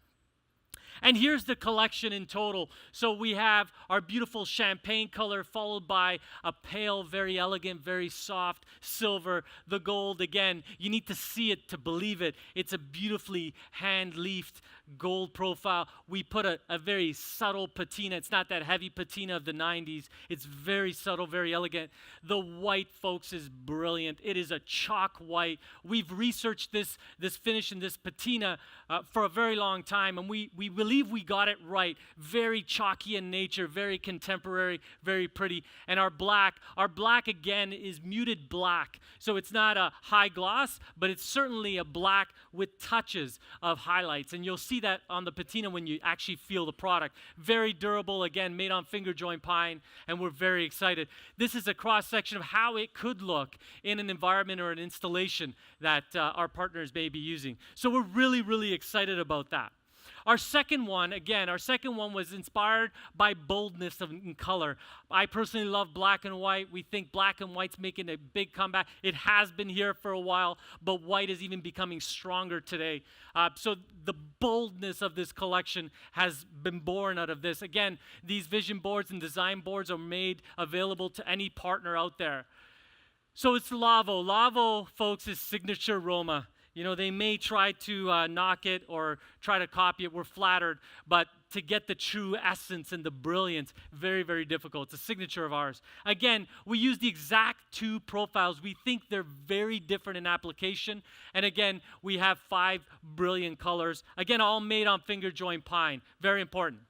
And here's the collection in total. So we have our beautiful champagne color followed by a pale, very elegant, very soft silver. The gold, again, you need to see it to believe it. It's a beautifully hand-leafed gold profile. We put a very subtle patina. It's not that heavy patina of the 90s. It's very subtle, very elegant. The white, folks, is brilliant. It is a chalk white. We've researched this finish and this patina for a very long time, and we believe we got it right. Very chalky in nature, very contemporary, very pretty. And our black again is muted black. So it's not a high gloss, but it's certainly a black with touches of highlights. And you'll see that on the patina when you actually feel the product. Very durable, again, made on finger joint pine, and we're very excited. This is a cross-section of how it could look in an environment or an installation that our partners may be using. So we're really, really excited about that. Our second one was inspired by boldness in color. I personally love black and white. We think black and white's making a big comeback. It has been here for a while, but white is even becoming stronger today. So the boldness of this collection has been born out of this. Again, these vision boards and design boards are made available to any partner out there. So it's Lavo. Lavo, folks, is signature Roma. They may try to knock it or try to copy it. We're flattered. But to get the true essence and the brilliance, very, very difficult. It's a signature of ours. Again, we use the exact 2 profiles. We think they're very different in application. And again, we have 5 brilliant colors. Again, all made on finger joint pine. Very important.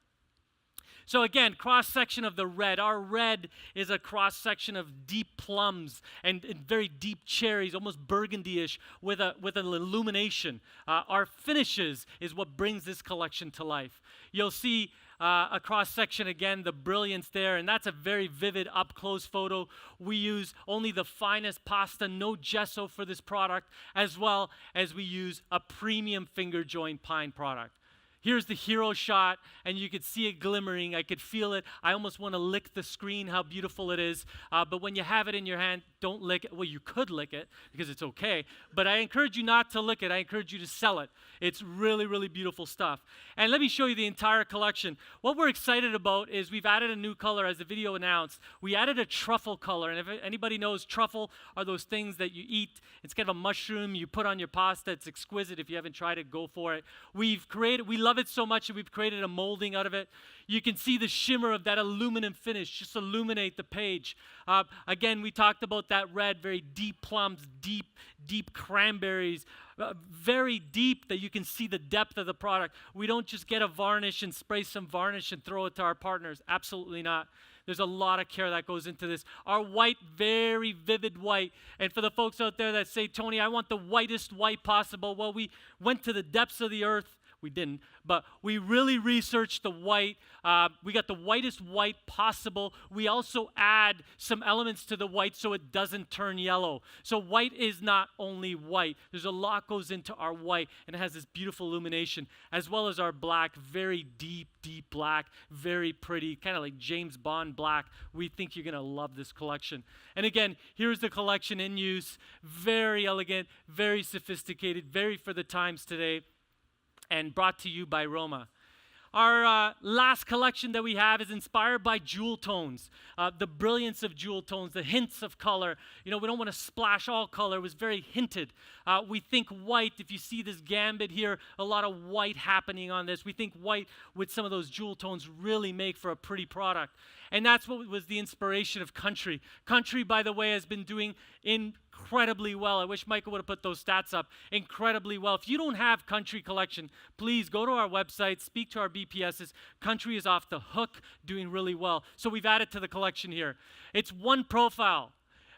So again, cross-section of the red. Our red is a cross-section of deep plums and very deep cherries, almost burgundy-ish, with an illumination. Our finishes is what brings this collection to life. You'll see a cross-section again, the brilliance there, and that's a very vivid up-close photo. We use only the finest pasta, no gesso for this product, as well as we use a premium finger joint pine product. Here's the hero shot, and you could see it glimmering. I could feel it. I almost want to lick the screen, how beautiful it is. But when you have it in your hand, don't lick it. Well, you could lick it because it's okay. But I encourage you not to lick it. I encourage you to sell it. It's really, really beautiful stuff. And let me show you the entire collection. What we're excited about is we've added a new color, as the video announced. We added a truffle color. And if anybody knows, truffle are those things that you eat. It's kind of a mushroom you put on your pasta. It's exquisite. If you haven't tried it, go for it. We love it so much that we've created a molding out of it. You can see the shimmer of that aluminum finish just illuminate the page. Again, we talked about that red, very deep plums, deep cranberries, very deep that you can see the depth of the product. We don't just get a varnish and spray some varnish and throw it to our partners. Absolutely not. There's a lot of care that goes into this. Our white, very vivid white. And for the folks out there that say, Tony, I want the whitest white possible. Well, we went to the depths of the earth. We didn't, but we really researched the white. We got the whitest white possible. We also add some elements to the white so it doesn't turn yellow. So white is not only white. There's a lot goes into our white, and it has this beautiful illumination, as well as our black, very deep, deep black, very pretty, kind of like James Bond black. We think you're going to love this collection. And again, here's the collection in use. Very elegant, very sophisticated, very for the times today, and brought to you by Roma. Our last collection that we have is inspired by jewel tones, the brilliance of jewel tones, the hints of color. You know, we don't want to splash all color. It was very hinted. We think white, if you see this gambit here, a lot of white happening on this. We think white with some of those jewel tones really make for a pretty product. And that's what was the inspiration of Country. Country, by the way, has been doing incredibly well. I wish Michael would have put those stats up. Incredibly well. If you don't have Country collection, please go to our website, speak to our BPSs. Country is off the hook, doing really well. So we've added to the collection here. It's one profile.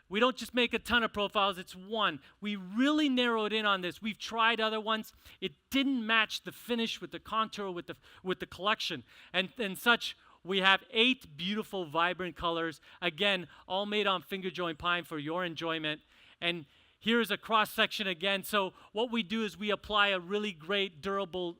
We don't just make a ton of profiles, it's one. We really narrowed in on this. We've tried other ones. It didn't match the finish with the contour, with the collection. And such, we have 8 beautiful, vibrant colors. Again, all made on finger joint pine for your enjoyment. And here's a cross section again. So what we do is we apply a really great durable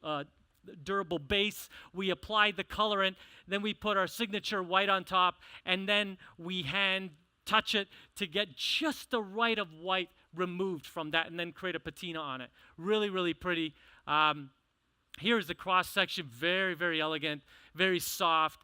base. We apply the colorant, then we put our signature white on top, and then we hand touch it to get just the right of white removed from that, and then create a patina on it. Really, really pretty. Here's the cross section, very, very elegant, very soft.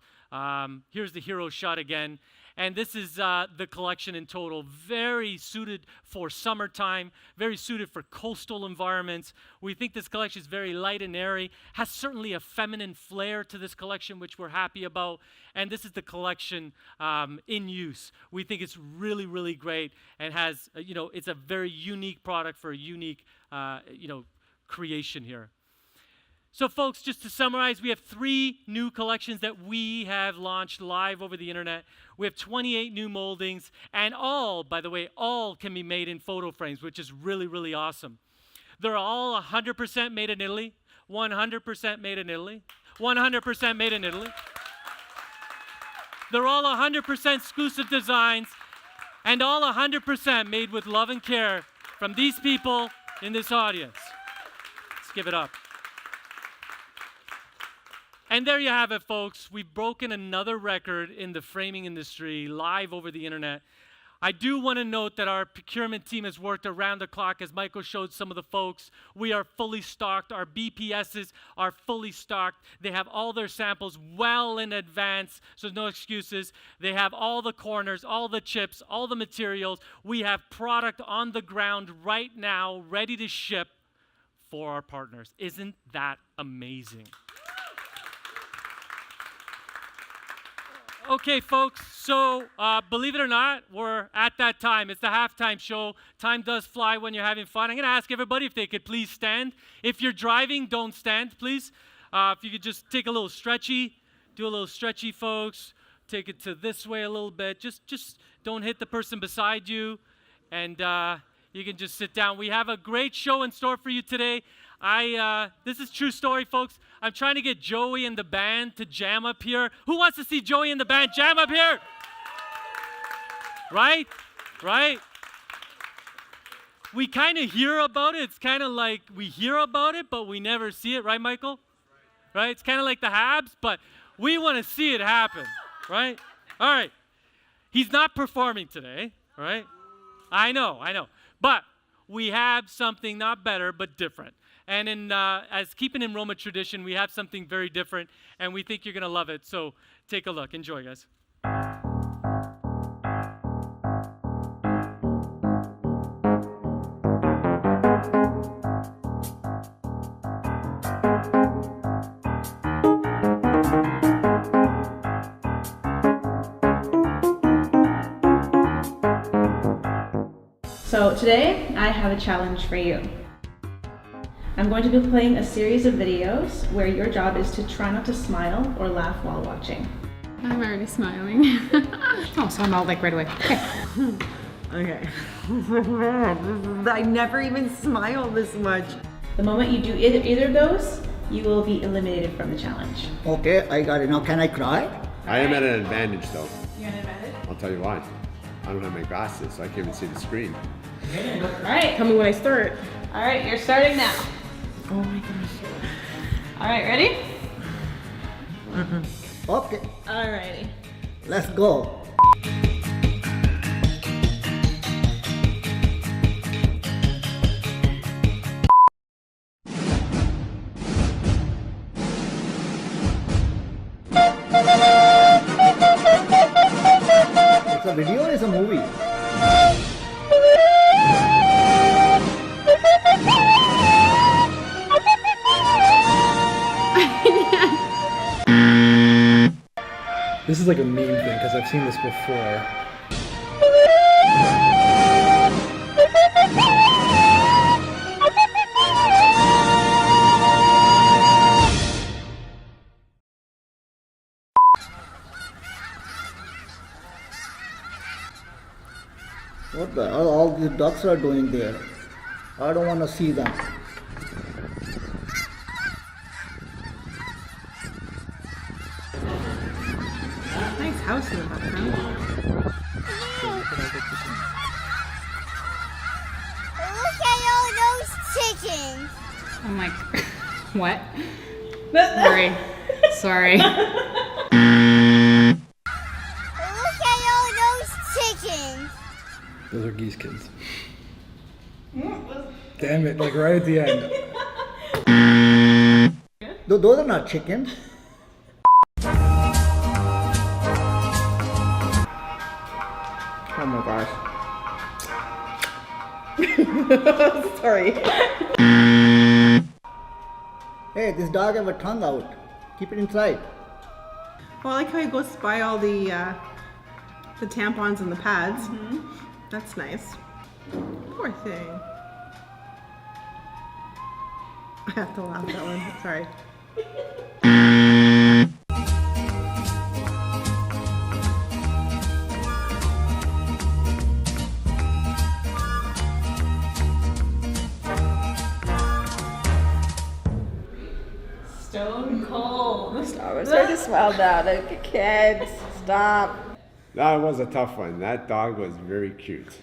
Here's the hero shot again. And this is the collection in total. Very suited for summertime, very suited for coastal environments. We think this collection is very light and airy, has certainly a feminine flair to this collection, which we're happy about. And this is the collection in use. We think it's really, really great, and has, it's a very unique product for a unique, creation here. So folks, just to summarize, we have 3 new collections that we have launched live over the internet. We have 28 new moldings, and all, by the way, all can be made in photo frames, which is really, really awesome. They're all 100% made in Italy, 100% made in Italy, 100% made in Italy. They're all 100% exclusive designs, and all 100% made with love and care from these people in this audience. Let's give it up. And there you have it, folks. We've broken another record in the framing industry live over the internet. I do want to note that our procurement team has worked around the clock, as Michael showed some of the folks. We are fully stocked. Our BPSs are fully stocked. They have all their samples well in advance, so no excuses. They have all the corners, all the chips, all the materials. We have product on the ground right now, ready to ship for our partners. Isn't that amazing? Okay, folks, so believe it or not, we're at that time. It's the halftime show. Time does fly when you're having fun. I'm going to ask everybody if they could please stand. If you're driving, don't stand, please. If you could just take a little stretchy, do a little stretchy, folks. Take it to this way a little bit. Just don't hit the person beside you, and you can just sit down. We have a great show in store for you today. This is true story, folks. I'm trying to get Joey and the band to jam up here. Who wants to see Joey and the band jam up here? Right? We kind of hear about it. It's kind of like we hear about it, but we never see it. Right, Michael? Right? It's kind of like the Habs, but we want to see it happen. Right? All right. He's not performing today, right? I know. But we have something not better, but different. And as keeping in Roma tradition, we have something very different, and we think you're going to love it. So take a look. Enjoy, guys. So today, I have a challenge for you. I'm going to be playing a series of videos where your job is to try not to smile or laugh while watching. I'm already smiling. Oh, so I'm all like right away. Okay. Okay. I never even smile this much. The moment you do either of those, you will be eliminated from the challenge. Okay, I got it. Now can I cry? I am at an advantage though. You're at an advantage? I'll tell you why. I don't have my glasses, so I can't even see the screen. Alright. Tell me when I start. Alright, you're starting now. Oh my gosh. Alright, ready? Okay, Alrighty. let's go. It's a video or it's a movie? This is like a meme thing because I've seen this before. What the hell all these ducks are doing there? I don't want to see them. Nice house in the background. Look at all those chickens. Oh my. What? Sorry. Sorry. Look at all those chickens. Those are geese kids. Damn it, like right at the end. Those are not chickens. Oh my gosh. Sorry. Hey, this dog have a tongue out. Keep it inside. Well, I like how he goes to buy all the tampons and the pads. That's nice. Poor thing. I have to laugh at that one. Sorry. Stone cold. Stop. I'm starting to smile now. Like, kids, stop. That was a tough one. That dog was very cute.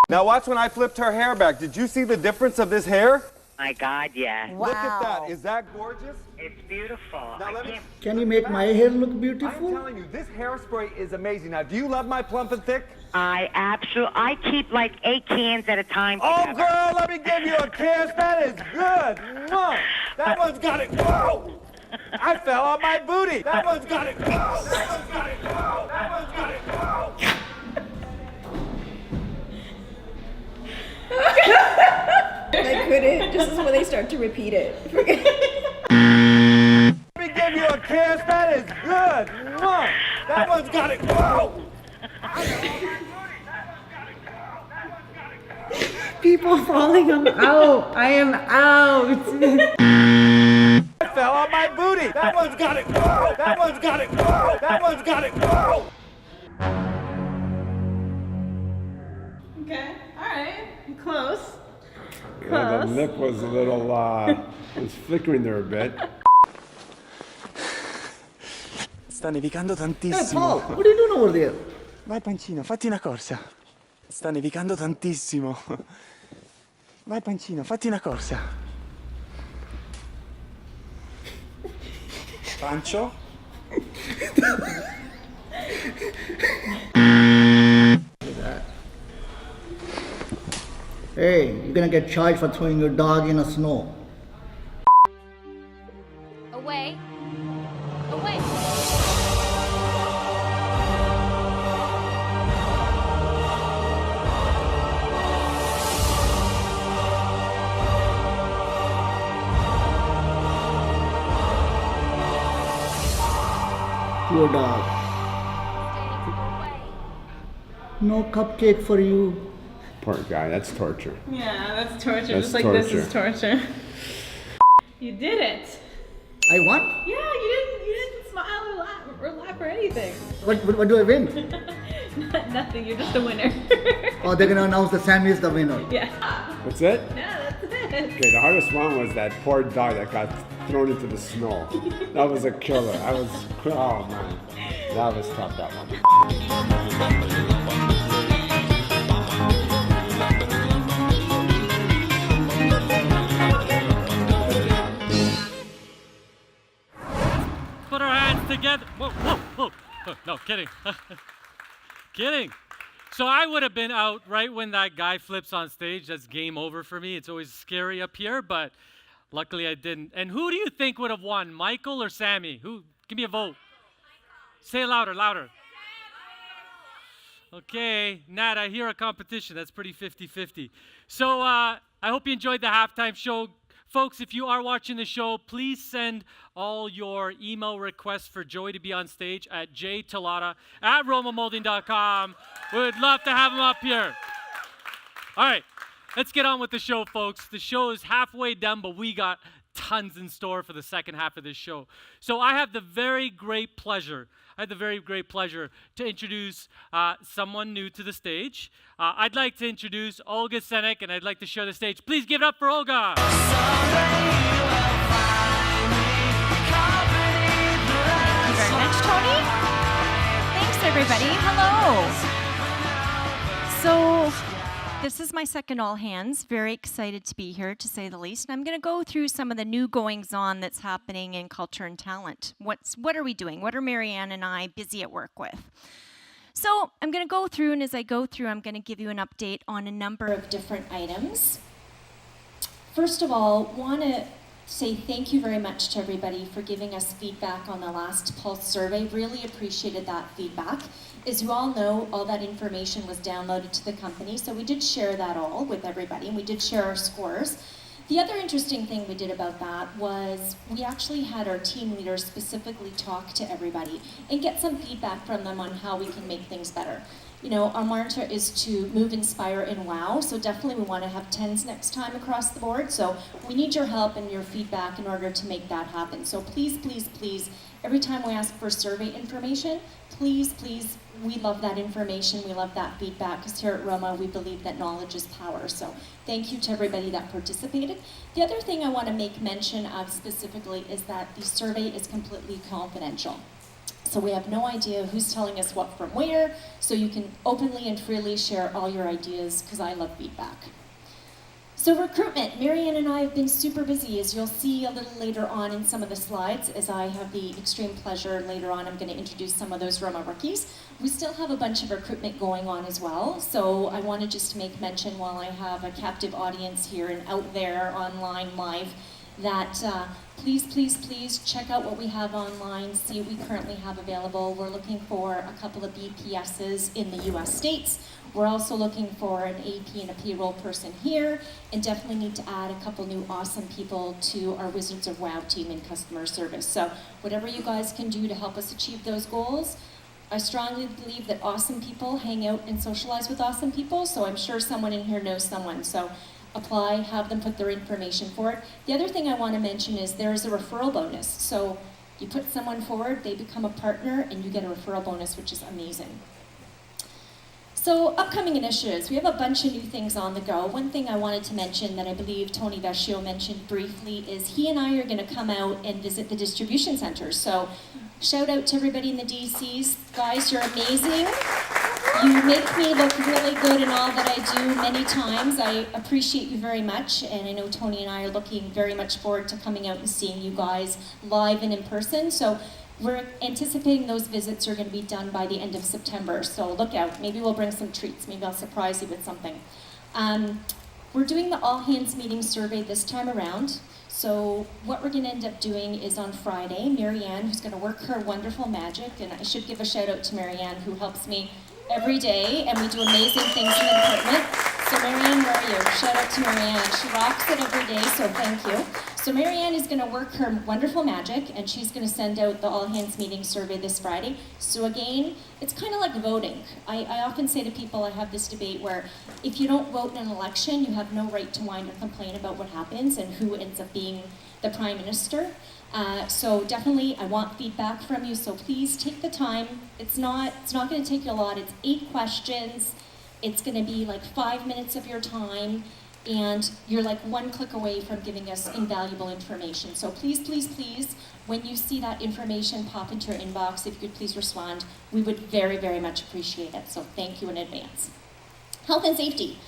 Now watch when I flipped her hair back. Did you see the difference of this hair? My God, yeah. Look at that. Is that gorgeous? It's beautiful. Now let me... Can you make my hair look beautiful? I'm telling you, this hairspray is amazing. Now, do you love my plump and thick? I keep like 8 cans at a time. Oh, together. girl, let me give you a kiss. That is good. Mwah. That one's got it. Whoa! I fell on my booty. That one's got it. Whoa! That one's got it. Whoa! That one's got it. Whoa! I couldn't. This is when they start to repeat it. Let me give you a kiss. That is good. Mwah. That one's got it. Whoa! People falling. I'm out. I am out. I fell on my booty. That one's got it. Whoa! That one's got it. Whoa! That one's got it. Whoa! Okay, alright. Close. Yeah, the lip was a little, was flickering there a bit. Sta nevicando Hey, tantissimo. Paul, what are you doing over there? Vai Pancino, fatti una corsa. Sta nevicando tantissimo. Vai Pancino, fatti una corsa. Pancio? Hey, you're gonna get charged for throwing your dog in the snow. Away. Away. Poor dog. No cupcake for you. Poor guy, that's torture. Yeah, that's torture. That's Just like torture. this is torture. You did it. I won? Yeah, you didn't smile or laugh. or laugh or anything. What do I win? Nothing. You're just a winner. Oh, they're gonna announce that Sammy is the winner. Yeah. That's it? Yeah, that's it. Okay, the hardest one was that poor dog that got thrown into the snow. That was a killer. Oh man. That was tough, that one. Put our hands together. Whoa, whoa, whoa. Oh, no, kidding. Kidding. So I would have been out right when that guy flips on stage. That's game over for me. It's always scary up here, but luckily I didn't. And who do you think would have won, Michael or Sammy? Who? Give me a vote. Say it louder, louder. Okay, Nat, I hear a competition. That's pretty 50-50. So I hope you enjoyed the halftime show. Folks, if you are watching the show, please send all your email requests for Joey to be on stage at jtalata@romamoulding.com. We would love to have him up here. All right, let's get on with the show, folks. The show is halfway done, but we got tons in store for the second half of this show. So I have the very great pleasure to introduce someone new to the stage. I'd like to introduce Olga Senek, and I'd like to share the stage. Please give it up for Olga. Thank you very much, Tony. Thanks, everybody. Hello. So, this is my second All Hands. Very excited to be here, to say the least. And I'm going to go through some of the new goings-on that's happening in culture and talent. What are we doing? What are Marianne and I busy at work with? So I'm going to go through, and as I go through, I'm going to give you an update on a number of different items. First of all, want to say thank you very much to everybody for giving us feedback on the last Pulse survey. Really appreciated that feedback. As you all know, all that information was downloaded to the company, so we did share that all with everybody, and we did share our scores. The other interesting thing we did about that was we actually had our team leaders specifically talk to everybody and get some feedback from them on how we can make things better. You know, our mantra is to move, inspire, and wow, so definitely we want to have 10s next time across the board, so we need your help and your feedback in order to make that happen. So please, please, please, every time we ask for survey information, please, please, we love that information, we love that feedback, because here at Roma we believe that knowledge is power. So thank you to everybody that participated. The other thing I want to make mention of specifically is that the survey is completely confidential. So we have no idea who's telling us what from where, so you can openly and freely share all your ideas, because I love feedback. So recruitment, Marianne and I have been super busy, as you'll see a little later on in some of the slides, as I have the extreme pleasure later on, I'm going to introduce some of those Roma rookies. We still have a bunch of recruitment going on as well, so I want to just make mention while I have a captive audience here and out there online live, that please, please, please check out what we have online, see what we currently have available. We're looking for a couple of BPSs in the US states. We're also looking for an AP and a payroll person here, and definitely need to add a couple new awesome people to our Wizards of WOW team in customer service. So whatever you guys can do to help us achieve those goals. I strongly believe that awesome people hang out and socialize with awesome people, so I'm sure someone in here knows someone. So apply, have them put their information forward. The other thing I want to mention is there is a referral bonus. So you put someone forward, they become a partner, and you get a referral bonus, which is amazing. So upcoming initiatives, we have a bunch of new things on the go. One thing I wanted to mention that I believe Tony Vecchio mentioned briefly is he and I are going to come out and visit the distribution centers. So shout out to everybody in the DCs. Guys, you're amazing. You make me look really good in all that I do many times. I appreciate you very much, and I know Tony and I are looking very much forward to coming out and seeing you guys live and in person. So we're anticipating those visits are going to be done by the end of September, so look out. Maybe we'll bring some treats. Maybe I'll surprise you with something. We're doing the All Hands Meeting survey this time around. So what we're going to end up doing is on Friday, Marianne, who's going to work her wonderful magic, and I should give a shout out to Marianne, who helps me every day, and we do amazing things in the department. So Marianne, where are you? Shout out to Marianne. She rocks it every day, so thank you. So Marianne is going to work her wonderful magic, and she's going to send out the all hands meeting survey this Friday. So again, it's kind of like voting. I often say to people, I have this debate where if you don't vote in an election, you have no right to whine or complain about what happens and who ends up being the Prime Minister. So definitely, I want feedback from you. So please take the time. It's not going to take you a lot. It's 8 questions. It's going to be like 5 minutes of your time. And you're like 1 click away from giving us invaluable information. So please, please, please, when you see that information pop into your inbox, if you could please respond, we would very, very much appreciate it. So thank you in advance. Health and safety.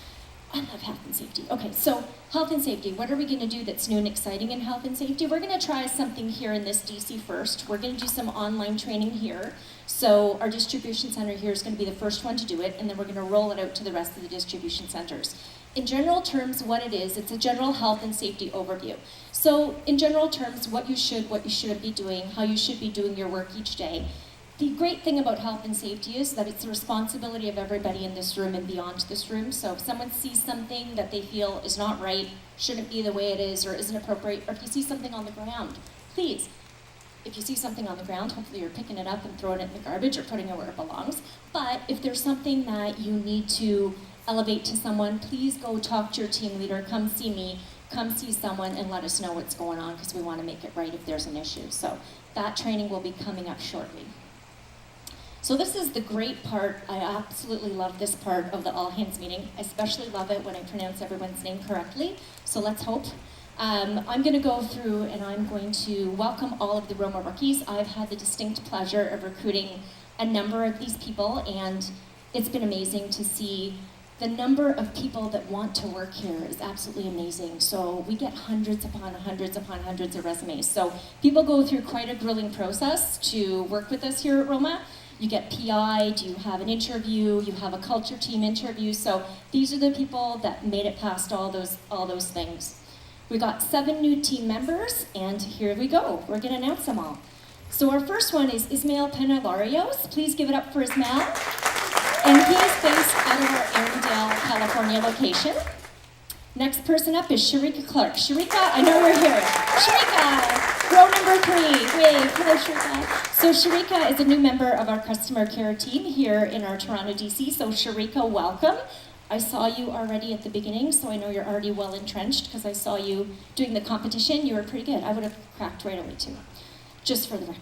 I love health and safety. Okay, so health and safety. What are we going to do that's new and exciting in health and safety? We're going to try something here in this DC first. We're going to do some online training here. So our distribution center here is going to be the first one to do it, and then we're going to roll it out to the rest of the distribution centers. In general terms, what it is, it's a general health and safety overview. So in general terms, what you shouldn't be doing, how you should be doing your work each day. The great thing about health and safety is that it's the responsibility of everybody in this room and beyond this room. So if someone sees something that they feel is not right, shouldn't be the way it is, or isn't appropriate, or if you see something on the ground, please, if you see something on the ground, hopefully you're picking it up and throwing it in the garbage or putting it where it belongs. But if there's something that you need to elevate to someone, please go talk to your team leader, come see me, come see someone and let us know what's going on, because we want to make it right if there's an issue. So that training will be coming up shortly. So this is the great part. I absolutely love this part of the all hands meeting. I especially love it when I pronounce everyone's name correctly. So let's hope. I'm going to go through and I'm going to welcome all of the Roma rookies. I've had the distinct pleasure of recruiting a number of these people, and it's been amazing to see the number of people that want to work here is absolutely amazing. So we get hundreds upon hundreds upon hundreds of resumes. So people go through quite a grueling process to work with us here at Roma. You get PI'd, you have an interview, you have a culture team interview. So these are the people that made it past all those things. We got 7 new team members, and here we go. We're gonna announce them all. So our first one is Ismael Penalarios. Please give it up for Ismael. And he is based out of our Arendelle, California location. Next person up is Sharika Clark. Sharika, I know you're here. Sharika, row number 3. Wave, hello Sharika. So Sharika is a new member of our customer care team here in our Toronto DC. So Sharika, welcome. I saw you already at the beginning, so I know you're already well entrenched because I saw you doing the competition. You were pretty good. I would have cracked right away too, just for the record.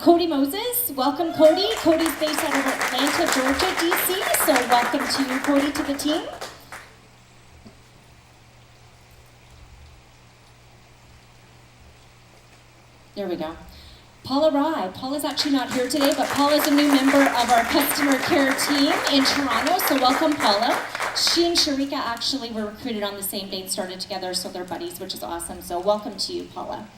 Cody Moses, welcome Cody. Cody's based out of Atlanta, Georgia, DC. So welcome to you, Cody, to the team. There we go. Paula Rye. Paula's actually not here today, but Paula's a new member of our customer care team in Toronto, so welcome Paula. She and Sharika actually were recruited on the same day and started together, so they're buddies, which is awesome. So welcome to you, Paula.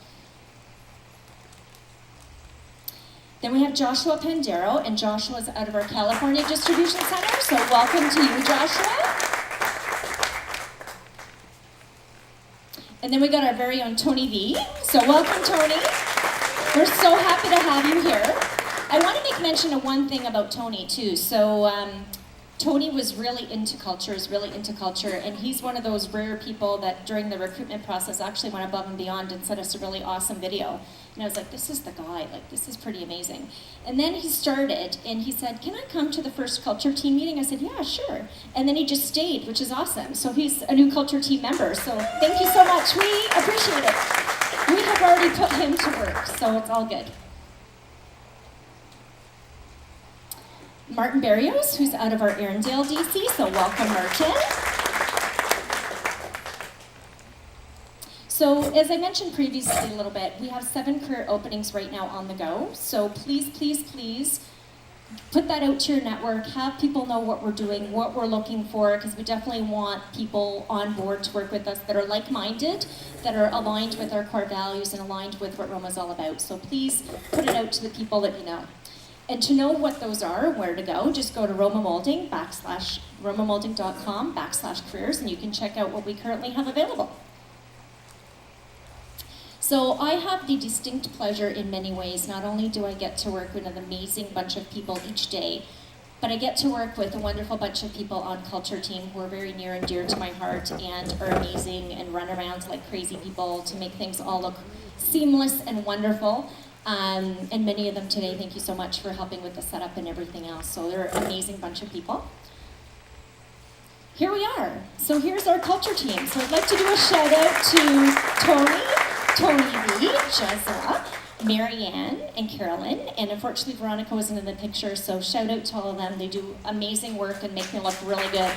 Then we have Joshua Pandero, and Joshua's out of our California Distribution Center, so welcome to you, Joshua. And then we got our very own Tony V. So welcome, Tony. We're so happy to have you here. I want to make mention of one thing about Tony too. So Tony was really into culture, and he's one of those rare people that during the recruitment process actually went above and beyond and sent us a really awesome video. And I was like, this is the guy, like this is pretty amazing. And then he started and he said, can I come to the first culture team meeting? I said, yeah, sure. And then he just stayed, which is awesome. So he's a new culture team member. So thank you so much, we appreciate it. We have already put him to work, so it's all good. Martin Barrios, who's out of our Arendelle DC, so welcome Martin. So as I mentioned previously a little bit, we have 7 career openings right now on the go. So please, please, please put that out to your network, have people know what we're doing, what we're looking for, because we definitely want people on board to work with us that are like-minded, that are aligned with our core values and aligned with what Roma's all about. So please put it out to the people that you know. And to know what those are, where to go, just go to Roma Moulding, romamoulding.com/careers, and you can check out what we currently have available. So I have the distinct pleasure in many ways. Not only do I get to work with an amazing bunch of people each day, but I get to work with a wonderful bunch of people on culture team who are very near and dear to my heart and are amazing and run around like crazy people to make things all look seamless and wonderful. And many of them today, thank you so much for helping with the setup and everything else. So they're an amazing bunch of people. Here we are. So here's our culture team. So I'd like to do a shout out to Tony B, Jezza, Marianne, and Carolyn. And unfortunately, Veronica wasn't in the picture, so shout out to all of them. They do amazing work and make me look really good.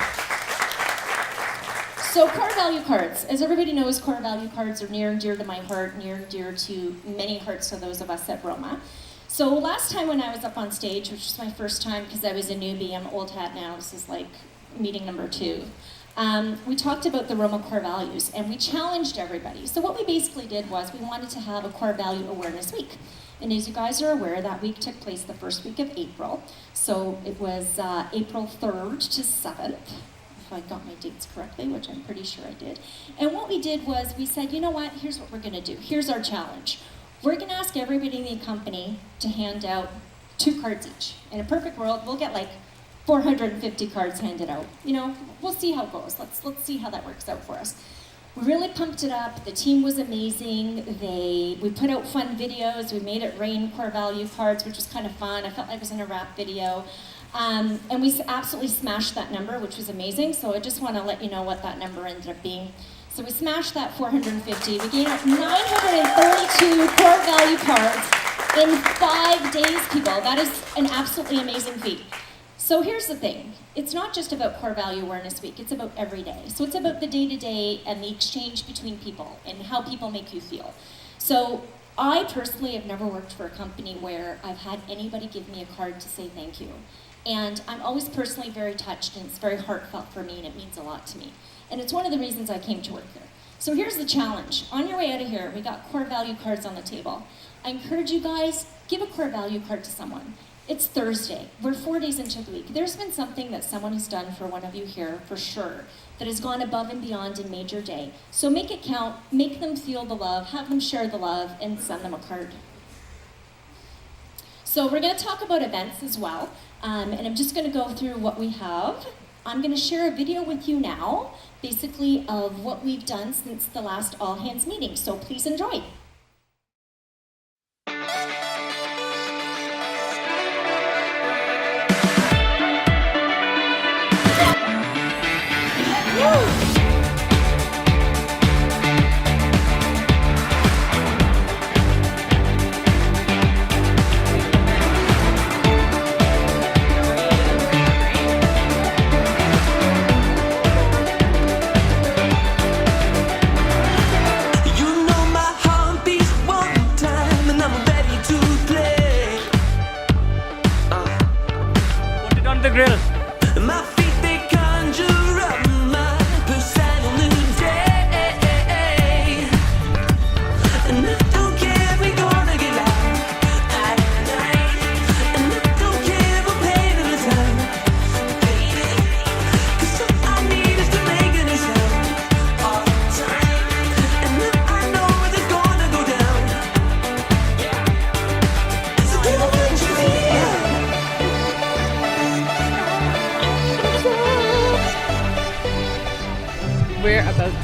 So core value cards. As everybody knows, core value cards are near and dear to my heart, near and dear to many hearts of those of us at Roma. So last time when I was up on stage, which was my first time because I was a newbie, I'm old hat now, this is like meeting number 2. We talked about the Roma core values and we challenged everybody. So what we basically did was we wanted to have a core value awareness week. And as you guys are aware, that week took place the first week of April. So it was April 3rd to 7th, if I got my dates correctly, which I'm pretty sure I did. And what we did was we said, you know what, here's what we're gonna do. Here's our challenge. We're gonna ask everybody in the company to hand out 2 cards each. In a perfect world, we'll get like 450 cards handed out. You know, we'll see how it goes. Let's see how that works out for us. We really pumped it up. The team was amazing. We put out fun videos. We made it rain core value cards, which was kind of fun. I felt like I was in a rap video. And we absolutely smashed that number, which was amazing. So I just want to let you know what that number ended up being. So we smashed that 450. We gave out 932 core value cards in 5 days, people. That is an absolutely amazing feat. So here's the thing. It's not just about Core Value Awareness Week, it's about every day. So it's about the day-to-day and the exchange between people and how people make you feel. So I personally have never worked for a company where I've had anybody give me a card to say thank you. And I'm always personally very touched and it's very heartfelt for me and it means a lot to me. And it's one of the reasons I came to work here. So here's the challenge. On your way out of here, we got core value cards on the table. I encourage you guys, give a core value card to someone. It's Thursday. We're 4 days into the week. There's been something that someone has done for one of you here, for sure, that has gone above and beyond and made your day. So make it count, make them feel the love, have them share the love, and send them a card. So we're gonna talk about events as well, and I'm just gonna go through what we have. I'm gonna share a video with you now, basically of what we've done since the last all hands meeting, so please enjoy.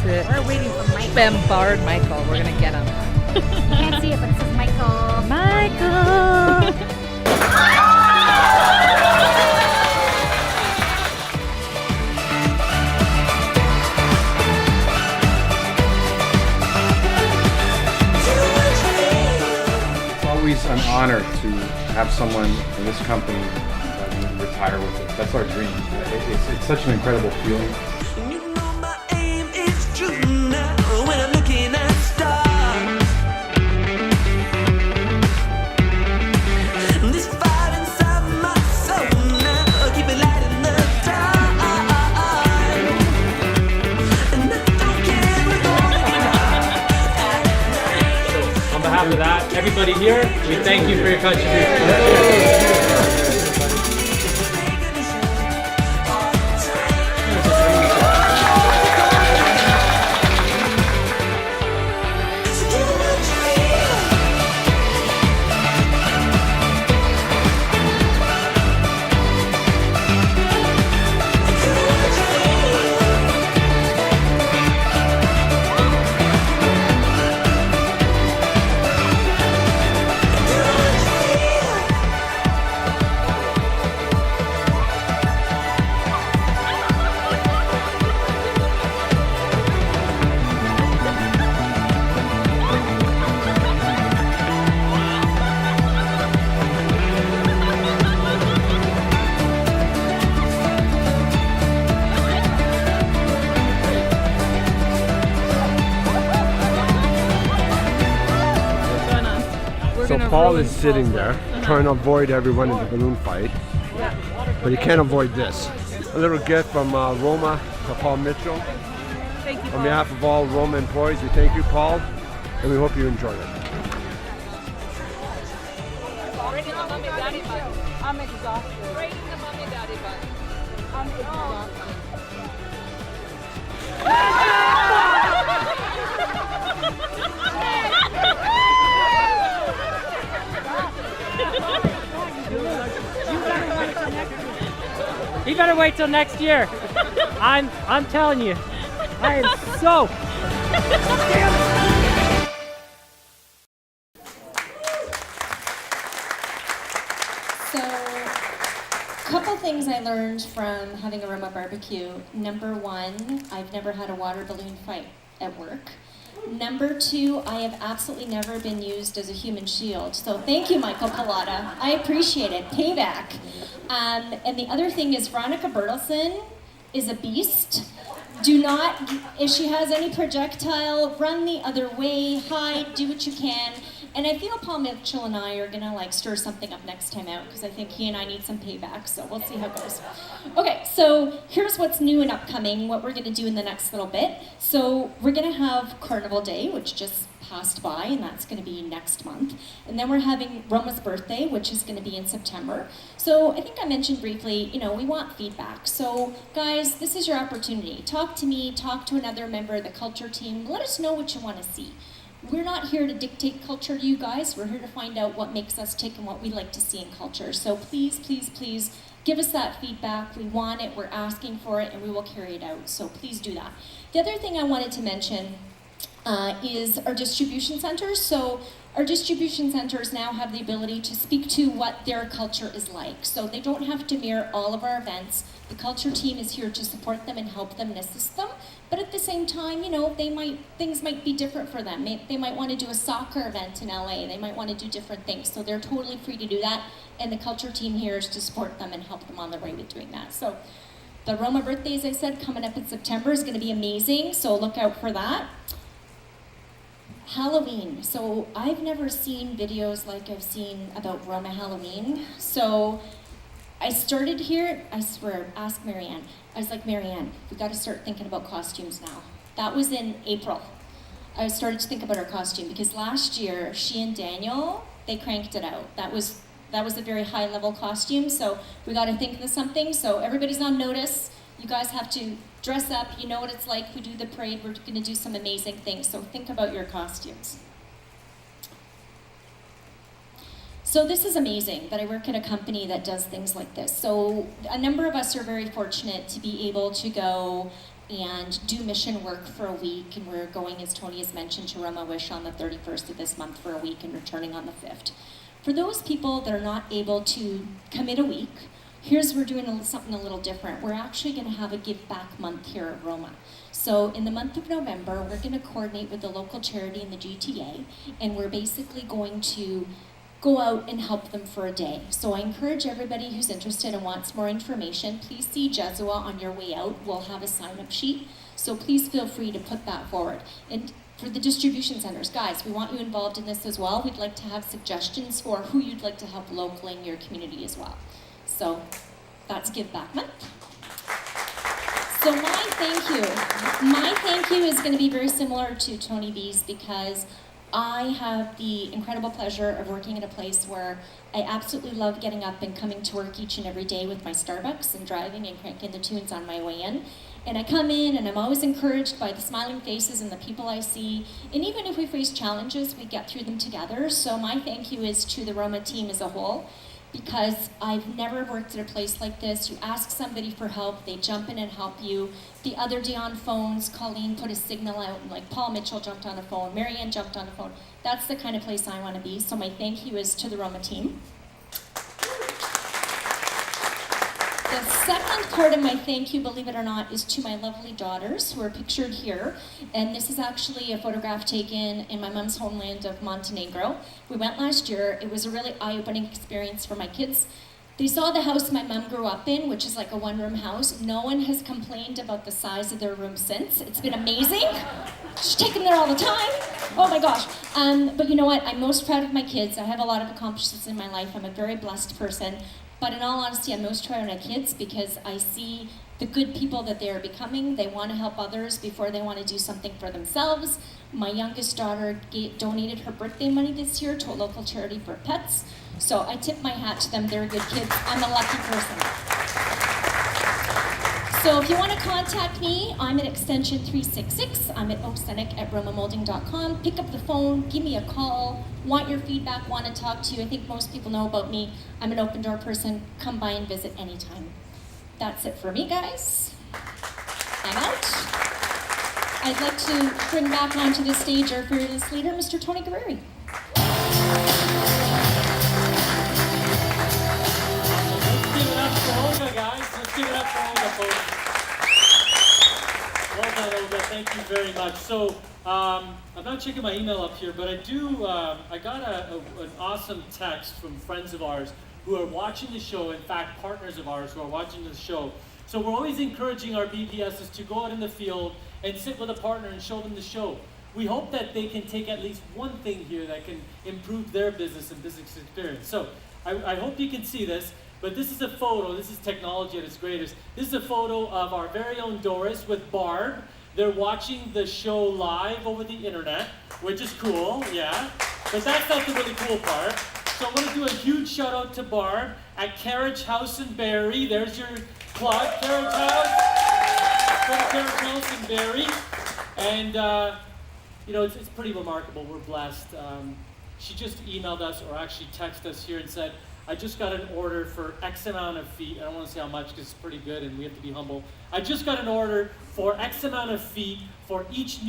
We're waiting for Michael. Bombard Michael. We're gonna get him. You can't see it, but it says Michael. Michael! It's always an honor to have someone in this company retire with us. That's our dream. It's such an incredible feeling. After that, everybody here, we thank you for your contribution. So Paul is sitting there trying to avoid everyone in the balloon fight, but he can't avoid this. A little gift from Roma to Paul Mitchell. Thank you, Paul. On behalf of all Roma employees, we thank you, Paul, and we hope you enjoy it. I'm exhausted. Rating the mommy daddy bun. I'm exhausted. You better wait till next year. I'm telling you, I am so. Couple things I learned from having a Roma barbecue. Number one, I've never had a water balloon fight at work. Number two, I have absolutely never been used as a human shield. So thank you, Michael Pallotta. I appreciate it. Payback. And the other thing is Veronica Bertelson is a beast. Do not, if she has any projectile, run the other way, hide, do what you can. And I feel Paul Mitchell and I are gonna like stir something up next time out because I think he and I need some payback, so we'll see how it goes. Okay, so here's what's new and upcoming, what we're gonna do in the next little bit. So we're gonna have Carnival Day, which just passed by, and that's gonna be next month. And then we're having Roma's birthday, which is gonna be in September. So I think I mentioned briefly, you know, we want feedback. So guys, this is your opportunity. Talk to me, talk to another member of the culture team. Let us know what you wanna see. We're not here to dictate culture to you guys. We're here to find out what makes us tick and what we like to see in culture. So please, please, please give us that feedback. We want it, we're asking for it, and we will carry it out. So please do that. The other thing I wanted to mention is our distribution centers. So our distribution centers now have the ability to speak to what their culture is like. So they don't have to mirror all of our events. The culture team is here to support them and help them and assist them. But at the same time, you know, things might be different for them. They might want to do a soccer event in LA. They might want to do different things. So they're totally free to do that. And the culture team here is to support them and help them on their way with doing that. So the Roma birthday, as I said, coming up in September is going to be amazing. So look out for that. Halloween. So I've never seen videos like I've seen about Roma Halloween. So I started here, I swear, ask Marianne. I was like, Marianne, we got to start thinking about costumes now. That was in April. I started to think about our costume because last year, she and Daniel, they cranked it out. That was a very high level costume, so we got to think of something. So everybody's on notice. You guys have to dress up. You know what it's like. We do the parade. We're going to do some amazing things. So think about your costumes. So this is amazing, but I work at a company that does things like this. So a number of us are very fortunate to be able to go and do mission work for a week, and we're going, as Tony has mentioned, to Roma Wish on the 31st of this month for a week and returning on the 5th. For those people that are not able to commit a week, we're doing something a little different. We're actually going to have a give back month here at Roma. So in the month of November, we're going to coordinate with the local charity in the GTA, and we're basically going to go out and help them for a day. So I encourage everybody who's interested and wants more information, please see Jesua on your way out. We'll have a sign-up sheet. So please feel free to put that forward. And for the distribution centers, guys, we want you involved in this as well. We'd like to have suggestions for who you'd like to help locally in your community as well. So that's Give Back Month. So my thank you is going to be very similar to Tony B's because I have the incredible pleasure of working at a place where I absolutely love getting up and coming to work each and every day with my Starbucks and driving and cranking the tunes on my way in. And I come in and I'm always encouraged by the smiling faces and the people I see. And even if we face challenges, we get through them together. So my thank you is to the Roma team as a whole, because I've never worked at a place like this. You ask somebody for help, they jump in and help you. The other day on phones, Colleen put a signal out, and like Paul Mitchell jumped on the phone, Marianne jumped on the phone. That's the kind of place I want to be. So my thank you is to the Roma team. The second part of my thank you, believe it or not, is to my lovely daughters who are pictured here. And this is actually a photograph taken in my mom's homeland of Montenegro. We went last year. It was a really eye-opening experience for my kids. They saw the house my mom grew up in, which is like a one-room house. No one has complained about the size of their room since. It's been amazing. She's taken there all the time. Oh my gosh. But you know what? I'm most proud of my kids. I have a lot of accomplishments in my life. I'm a very blessed person. But in all honesty, I'm most proud of my kids because I see the good people that they are becoming. They want to help others before they want to do something for themselves. My youngest daughter donated her birthday money this year to a local charity for pets. So I tip my hat to them. They're good kids. I'm a lucky person. So if you want to contact me, I'm at extension 366. I'm at oaksenic@romamoulding.com. Pick up the phone, give me a call, want your feedback, want to talk to you. I think most people know about me. I'm an open door person. Come by and visit anytime. That's it for me, guys. I'm out. I'd like to bring back onto the stage our fearless leader, Mr. Tony Guerreri. Guys, let's give it up for Olga, folks. Well done, Olga. Thank you very much. So, I'm not checking my email up here, but I got an awesome text from friends of ours who are watching the show, in fact, partners of ours who are watching the show. So we're always encouraging our BPSs to go out in the field and sit with a partner and show them the show. We hope that they can take at least one thing here that can improve their business and business experience. So, I hope you can see this. But this is a photo, this is technology at its greatest. This is a photo of our very own Doris with Barb. They're watching the show live over the internet, which is cool, yeah. But that's not the really cool part. So I want to do a huge shout out to Barb at Carriage House in Barrie. There's your plug, Carriage House. Go to Carriage House in Barrie. And, you know, it's pretty remarkable. We're blessed. She just emailed us, or actually texted us here and said, I just got an order for X amount of feet. I don't want to say how much because it's pretty good and we have to be humble. I just got an order for X amount of feet for each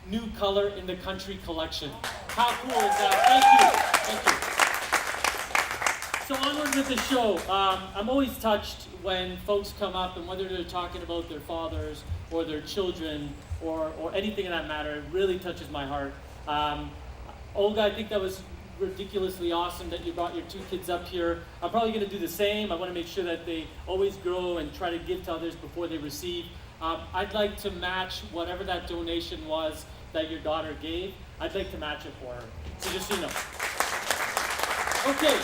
new color in the country collection. How cool is that? Thank you. So onward with the show. I'm always touched when folks come up and whether they're talking about their fathers or their children or anything in that matter, it really touches my heart. Olga, I think that was ridiculously awesome that you brought your two kids up here. I'm probably going to do the same. I want to make sure that they always grow and try to give to others before they receive. I'd like to match whatever that donation was that your daughter gave. I'd like to match it for her. So just so you know. Okay,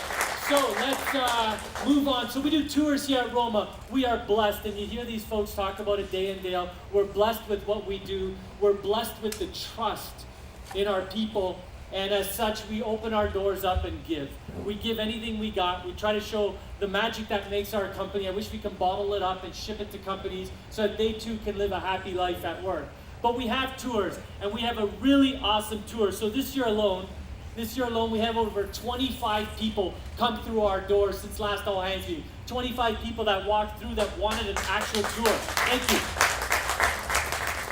so let's move on. So we do tours here at Roma. We are blessed, and you hear these folks talk about it day in, day out. We're blessed with what we do. We're blessed with the trust in our people. And as such, we open our doors up and give. We give anything we got. We try to show the magic that makes our company. I wish we can bottle it up and ship it to companies so that they too can live a happy life at work. But we have tours, and we have a really awesome tour. So this year alone, we have over 25 people come through our doors since last All Hands Meeting. 25 people that walked through that wanted an actual tour. Thank you.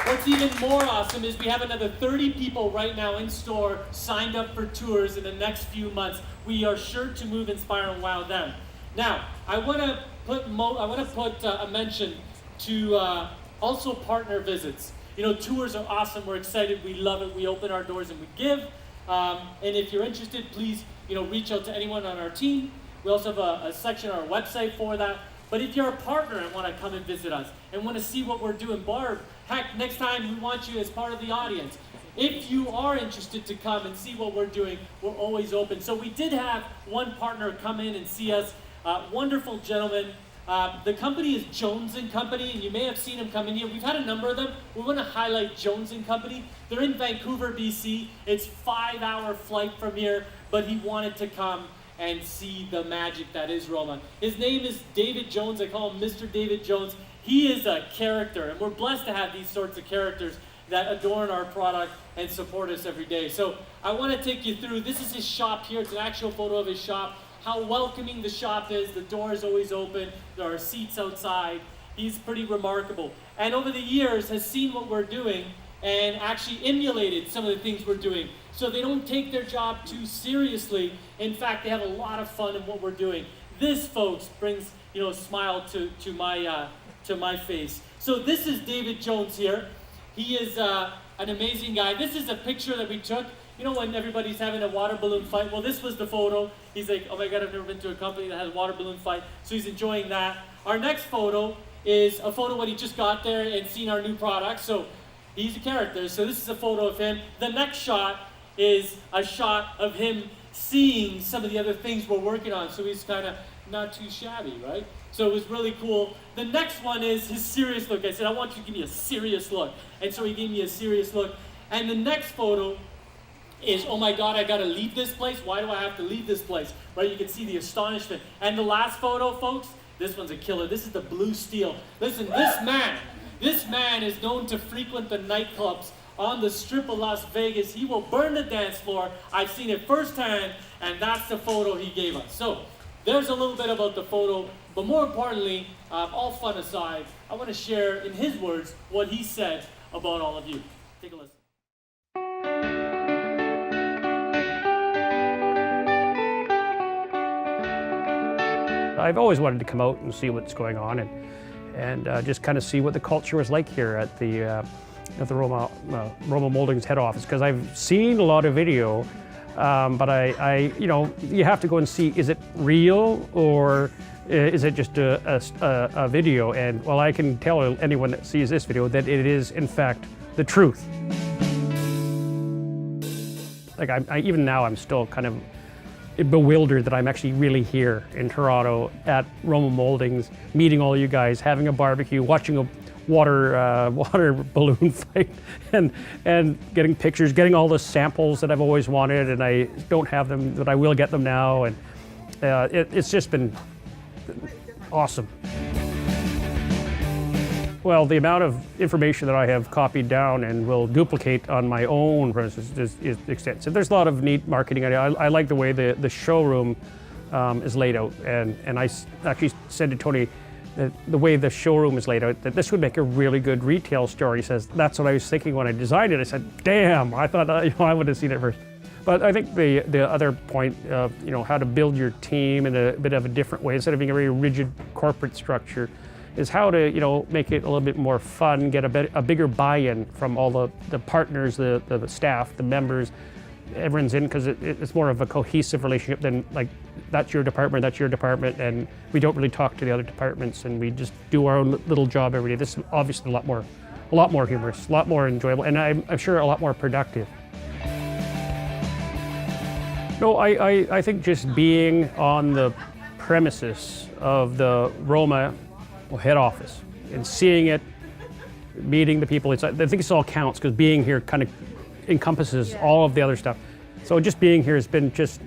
What's even more awesome is we have another 30 people right now in store signed up for tours in the next few months. We are sure to move, inspire, and wow them. Now, I want to put a mention to also partner visits. You know, tours are awesome. We're excited. We love it. We open our doors and we give. And if you're interested, please, reach out to anyone on our team. We also have a section on our website for that. But if you're a partner and want to come and visit us and want to see what we're doing, Barb, heck, next time we want you as part of the audience. If you are interested to come and see what we're doing, we're always open. So we did have one partner come in and see us. Wonderful gentleman. The company is Jones & Company, and you may have seen him come in here. We've had a number of them. We want to highlight Jones & Company. They're in Vancouver, BC. It's a 5-hour flight from here, but he wanted to come and see the magic that is Roma. His name is David Jones. I call him Mr. David Jones. He is a character, and we're blessed to have these sorts of characters that adorn our product and support us every day. So I want to take you through. This is his shop here. It's an actual photo of his shop. How welcoming the shop is. The door is always open. There are seats outside. He's pretty remarkable. And over the years has seen what we're doing and actually emulated some of the things we're doing. So they don't take their job too seriously. In fact, they have a lot of fun in what we're doing. This, folks, brings a smile to my face. So this is David Jones here. He is an amazing guy. This is a picture that we took. You know when everybody's having a water balloon fight? Well, this was the photo. He's like, oh my God, I've never been to a company that has a water balloon fight. So he's enjoying that. Our next photo is a photo when he just got there and seen our new product. So he's a character. So this is a photo of him. The next shot is a shot of him seeing some of the other things we're working on. So he's kind of not too shabby, right? So it was really cool. The next one is his serious look. I said, I want you to give me a serious look. And so he gave me a serious look. And the next photo is, oh my God, I gotta leave this place? Why do I have to leave this place? Right, you can see the astonishment. And the last photo, folks, this one's a killer. This is the blue steel. Listen, this man is known to frequent the nightclubs on the strip of Las Vegas. He will burn the dance floor. I've seen it firsthand, and that's the photo he gave us. So there's a little bit about the photo, but more importantly, all fun aside, I want to share in his words what he said about all of you. Take a listen. I've always wanted to come out and see what's going on and just kind of see what the culture was like here at the Roma Moulding's head office, because I've seen a lot of video, but I you know, you have to go and see, is it real or is it just a video? And well, I can tell anyone that sees this video that it is in fact the truth. Like even now I'm still kind of bewildered that I'm actually really here in Toronto at Roma Moulding's, meeting all you guys, having a barbecue, watching a water balloon fight, and getting pictures, getting all the samples that I've always wanted, and I don't have them, but I will get them now, and it's just been awesome. Well, the amount of information that I have copied down and will duplicate on my own premises is extensive. There's a lot of neat marketing. I like the way the showroom is laid out, and I actually said to Tony that the way the showroom is laid out, that this would make a really good retail store. He says, that's what I was thinking when I designed it. I said, damn, I thought I would have seen it first. But I think the other point of how to build your team in a bit of a different way, instead of being a very rigid corporate structure, is how to make it a little bit more fun, get a bigger buy-in from all the partners, the staff, the members. Everyone's in, because it's more of a cohesive relationship than like, that's your department, and we don't really talk to the other departments, and we just do our own little job every day. This is obviously a lot more humorous, a lot more enjoyable, and I'm sure a lot more productive. No, I think just being on the premises of the Roma head office and seeing it, meeting the people, I think this all counts, because being here kind of encompasses all of the other stuff. So just being here has been just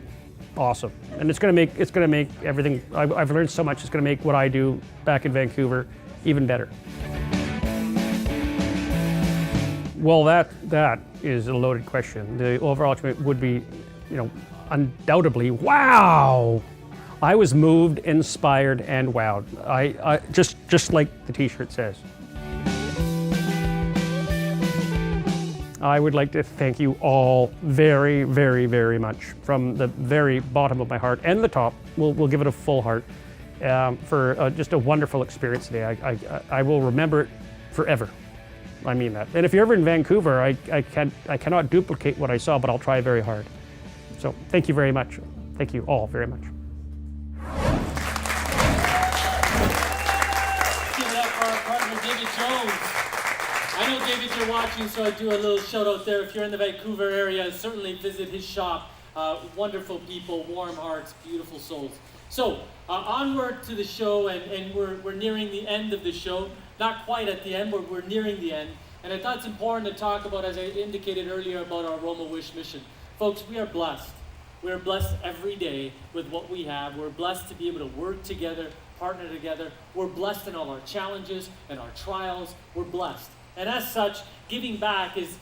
awesome, and it's going to make everything I've learned so much. It's going to make what I do back in Vancouver even better. Well, that is a loaded question. The overall would be, undoubtedly, wow. I was moved, inspired, and wowed. I just like the T-shirt says. I would like to thank you all very, very, very much from the very bottom of my heart and the top. We'll give it a full heart for just a wonderful experience today. I will remember it forever. I mean that. And if you're ever in Vancouver, I cannot duplicate what I saw, but I'll try very hard. So thank you very much. Thank you all very much. I know, David, you're watching, so I do a little shout out there. If you're in the Vancouver area, certainly visit his shop. Wonderful people, warm hearts, beautiful souls. So onward to the show, and we're nearing the end of the show. Not quite at the end, but we're nearing the end. And I thought it's important to talk about, as I indicated earlier, about our Roma Wish mission. Folks, we are blessed. We are blessed every day with what we have. We're blessed to be able to work together, partner together. We're blessed in all our challenges and our trials. We're blessed. And as such, giving back is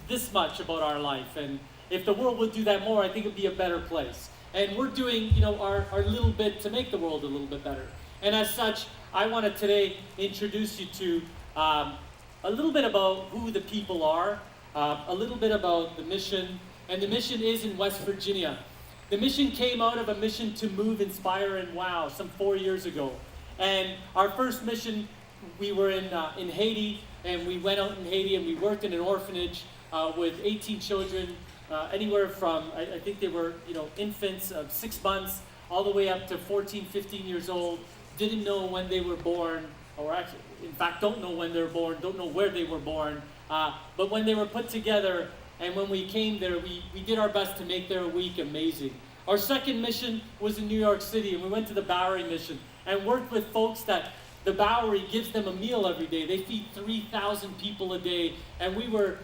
this much about our life. And if the world would do that more, I think it'd be a better place. And we're doing, our little bit to make the world a little bit better. And as such, I want to today introduce you to a little bit about who the people are, a little bit about the mission. And the mission is in West Virginia. The mission came out of a mission to move, inspire, and wow some 4 years ago. And our first mission, we were in Haiti. and we went out in Haiti and we worked in an orphanage with 18 children, anywhere from, I think they were, infants of 6 months all the way up to 14, 15 years old, didn't know when they were born, or actually, in fact, don't know when they were born, don't know where they were born, but when they were put together and when we came there, we did our best to make their week amazing. Our second mission was in New York City, and we went to the Bowery mission and worked with folks that the Bowery gives them a meal every day. They feed 3,000 people a day, and we were,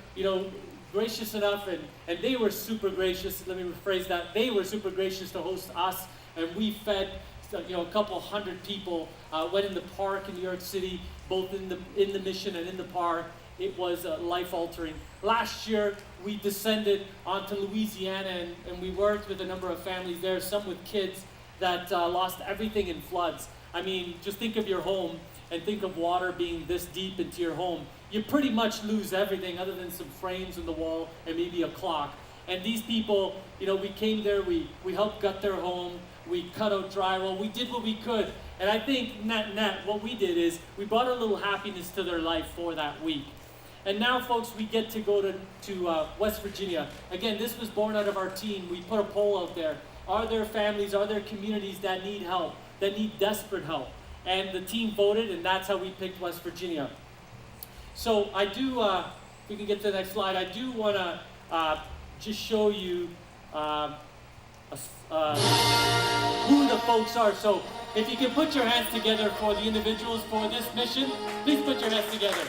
gracious enough, and they were super gracious, let me rephrase that, they were super gracious to host us, and we fed a couple hundred people, went in the park in New York City, both in the mission and in the park. It was life-altering. Last year, we descended onto Louisiana, and we worked with a number of families there, some with kids that lost everything in floods. I mean, just think of your home and think of water being this deep into your home. You pretty much lose everything other than some frames in the wall and maybe a clock. And these people, we came there, we helped gut their home, we cut out drywall, we did what we could. And I think net, what we did is we brought a little happiness to their life for that week. And now, folks, we get to go to West Virginia. Again, this was born out of our team. We put a poll out there. Are there families, are there communities that need help, that need desperate help? And the team voted, and that's how we picked West Virginia. So I do, if we can get to the next slide, I do want to just show you who the folks are. So if you can put your hands together for the individuals for this mission, please put your hands together.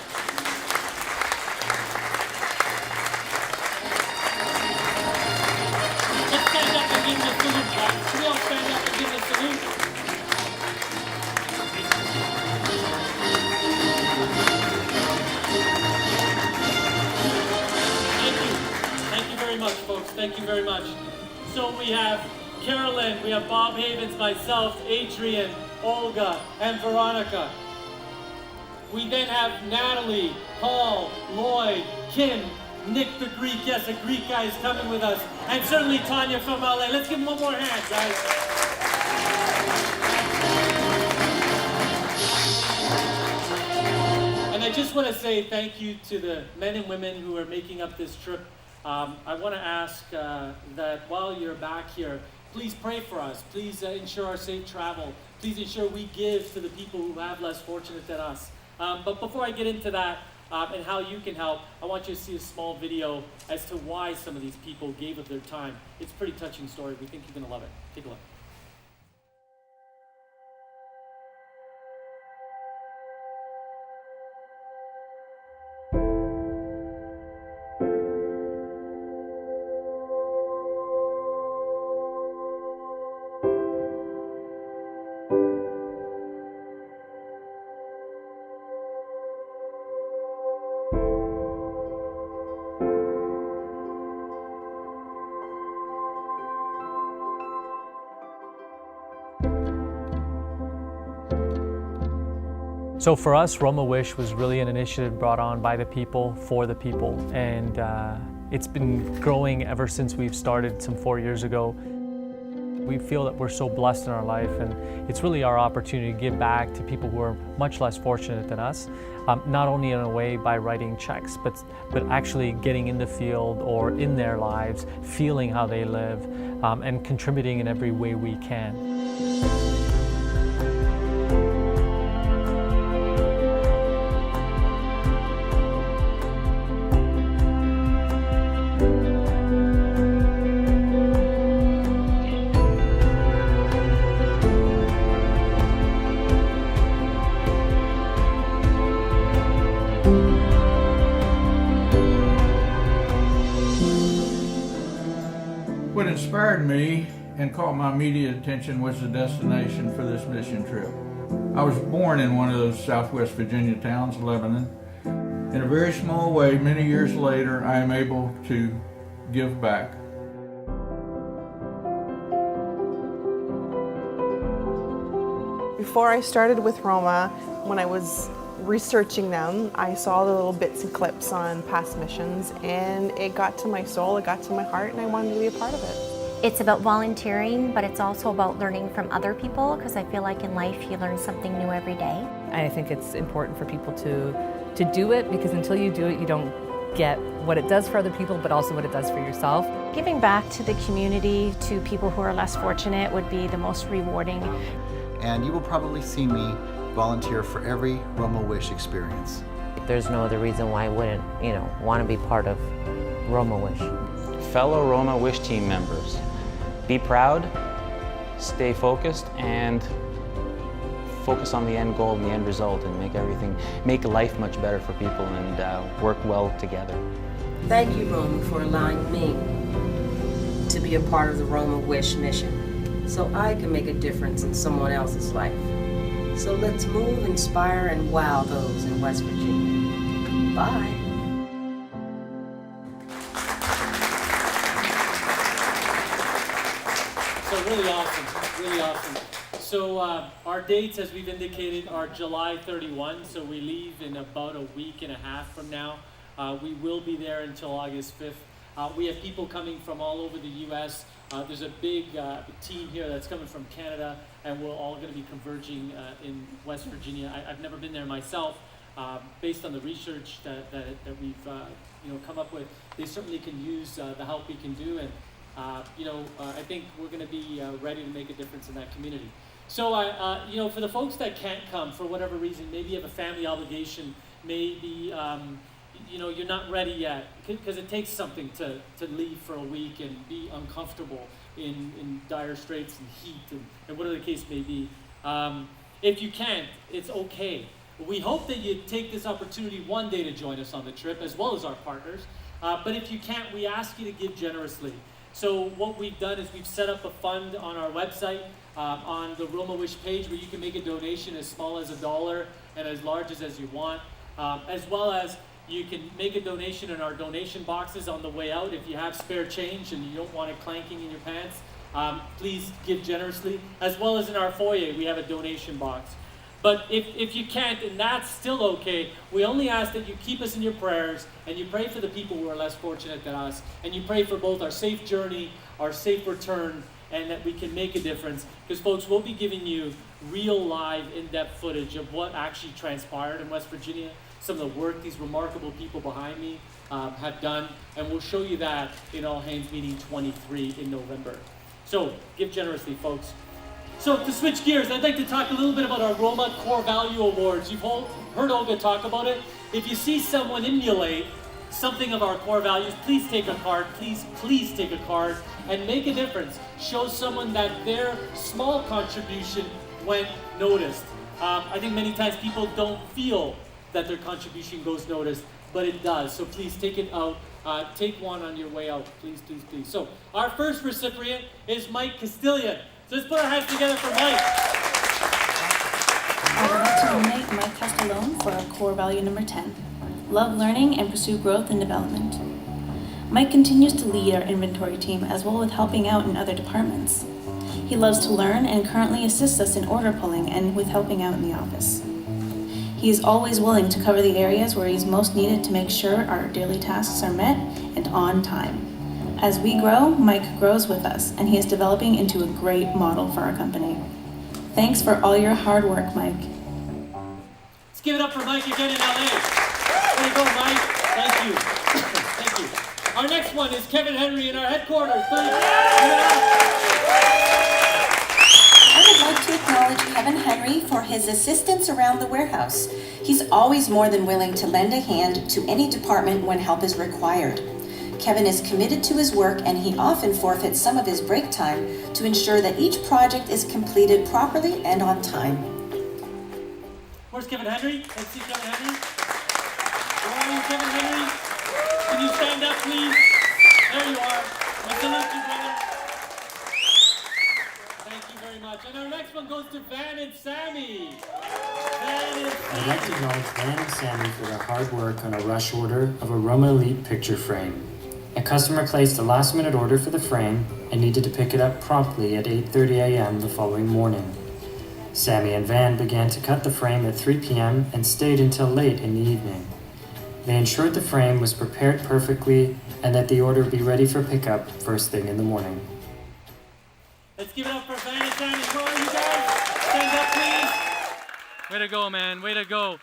Let's stand up and give them a salute, guys. Can we all stand up and give them a salute? Thank you very much, folks. Thank you very much. So we have Carolyn, we have Bob Havens, myself, Adrian, Olga, and Veronica. We then have Natalie, Paul, Lloyd, Kim, Nick the Greek. Yes, a Greek guy is coming with us. And certainly Tanya from LA. Let's give him one more hand, guys. And I just want to say thank you to the men and women who are making up this trip. I want to ask that while you're back here, please pray for us. Please ensure our safe travel. Please ensure we give to the people who have less fortunate than us. But before I get into that and how you can help, I want you to see a small video as to why some of these people gave of their time. It's a pretty touching story. We think you're going to love it. Take a look. So for us, Roma Wish was really an initiative brought on by the people, for the people, and it's been growing ever since we've started some 4 years ago. We feel that we're so blessed in our life, and it's really our opportunity to give back to people who are much less fortunate than us, not only in a way by writing checks, but actually getting in the field or in their lives, feeling how they live, and contributing in every way we can. What inspired me and caught my immediate attention was the destination for this mission trip. I was born in one of those Southwest Virginia towns, Lebanon. In a very small way, many years later, I am able to give back. Before I started with Roma, when I was researching them, I saw the little bits and clips on past missions, and it got to my soul, it got to my heart, and I wanted to be a part of it. It's about volunteering, but it's also about learning from other people, because I feel like in life you learn something new every day. I think it's important for people to do it, because until you do it, you don't get what it does for other people, but also what it does for yourself. Giving back to the community, to people who are less fortunate, would be the most rewarding. And you will probably see me volunteer for every Roma Wish experience. There's no other reason why I wouldn't, want to be part of Roma Wish. Fellow Roma Wish team members, be proud, stay focused, and focus on the end goal and the end result, and make life much better for people, and work well together. Thank you, Roma, for allowing me to be a part of the Roma Wish mission, so I can make a difference in someone else's life. So let's move, inspire, and wow those in West Virginia. Bye. So really awesome, really awesome. So our dates, as we've indicated, are July 31, so we leave in about a week and a half from now. We will be there until August 5th. We have people coming from all over the U.S. There's a big team here that's coming from Canada, and we're all going to be converging in West Virginia. I've never been there myself. Based on the research that we've come up with, they certainly can use the help we can do, and I think we're going to be ready to make a difference in that community. So, for the folks that can't come for whatever reason, maybe you have a family obligation, maybe you're not ready yet, because it takes something to leave for a week and be uncomfortable in dire straits and heat and whatever the case may be. If you can't, it's okay. We hope that you take this opportunity one day to join us on the trip, as well as our partners. But if you can't, we ask you to give generously. So what we've done is we've set up a fund on our website, on the Roma Wish page, where you can make a donation as small as $1 and as large as you want, as well as you can make a donation in our donation boxes on the way out. If you have spare change and you don't want it clanking in your pants, please give generously, as well as in our foyer, we have a donation box. But if you can't, and that's still okay, we only ask that you keep us in your prayers, and you pray for the people who are less fortunate than us, and you pray for both our safe journey, our safe return, and that we can make a difference. Because folks, we'll be giving you real live in-depth footage of what actually transpired in West Virginia, some of the work these remarkable people behind me have done, and we'll show you that in All Hands Meeting 23 in November. So give generously, folks. So to switch gears, I'd like to talk a little bit about our Roma Core Value Awards. You've heard Olga talk about it. If you see someone emulate something of our core values, please take a card. Please take a card and make a difference. Show someone that their small contribution went noticed. I think many times people don't feel that their contribution goes noticed, but it does. So please take it out. Take one on your way out. Please, please, please. So our first recipient is Mike Castillion. So let's put our hands together for Mike. I would like to nominate Mike Castellone for our core value number 10. Love learning and pursue growth and development. Mike continues to lead our inventory team, as well with helping out in other departments. He loves to learn and currently assists us in order pulling and with helping out in the office. He is always willing to cover the areas where he's most needed to make sure our daily tasks are met and on time. As we grow, Mike grows with us, and he is developing into a great model for our company. Thanks for all your hard work, Mike. Let's give it up for Mike again in LA. There you go, Mike. Thank you. Thank you. Our next one is Kevin Henry in our headquarters. I would like to acknowledge Kevin Henry for his assistance around the warehouse. He's always more than willing to lend a hand to any department when help is required. Kevin is committed to his work, and he often forfeits some of his break time to ensure that each project is completed properly and on time. Where's Kevin Henry? Let's see Kevin Henry. Where are you, Kevin Henry? Can you stand up, please? There you are. I salute you, brother. Thank you very much. And our next one goes to Van and Sammy. I'd like to acknowledge Van and Sammy for their hard work on a rush order of a Roma Elite picture frame. A customer placed a last-minute order for the frame and needed to pick it up promptly at 8:30 a.m. the following morning. Sammy and Van began to cut the frame at 3 p.m. and stayed until late in the evening. They ensured the frame was prepared perfectly and that the order would be ready for pickup first thing in the morning. Let's give it up for Van and Sammy. Come on, you guys. Stand up, please. Way to go, man. Way to go.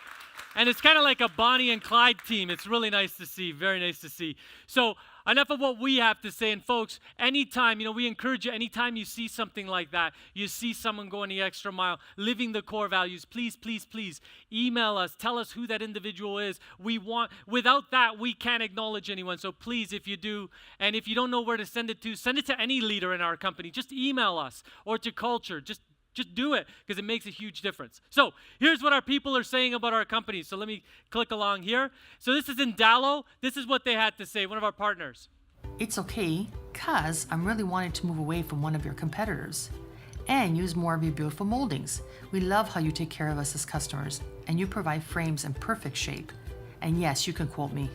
And it's kind of like a Bonnie and Clyde team. It's really nice to see. Very nice to see. So enough of what we have to say. And folks, anytime, we encourage you, anytime you see something like that, you see someone going the extra mile, living the core values, please, please, please email us. Tell us who that individual is. Without that, we can't acknowledge anyone. So please, if you do, and if you don't know where to send it to any leader in our company. Just email us or to culture. Just do it, because it makes a huge difference. So here's what our people are saying about our company. So let me click along here. So this is in Dallo. This is what they had to say, one of our partners. It's okay, cause I'm really wanting to move away from one of your competitors and use more of your beautiful moldings. We love how you take care of us as customers, and you provide frames in perfect shape. And yes, you can quote me.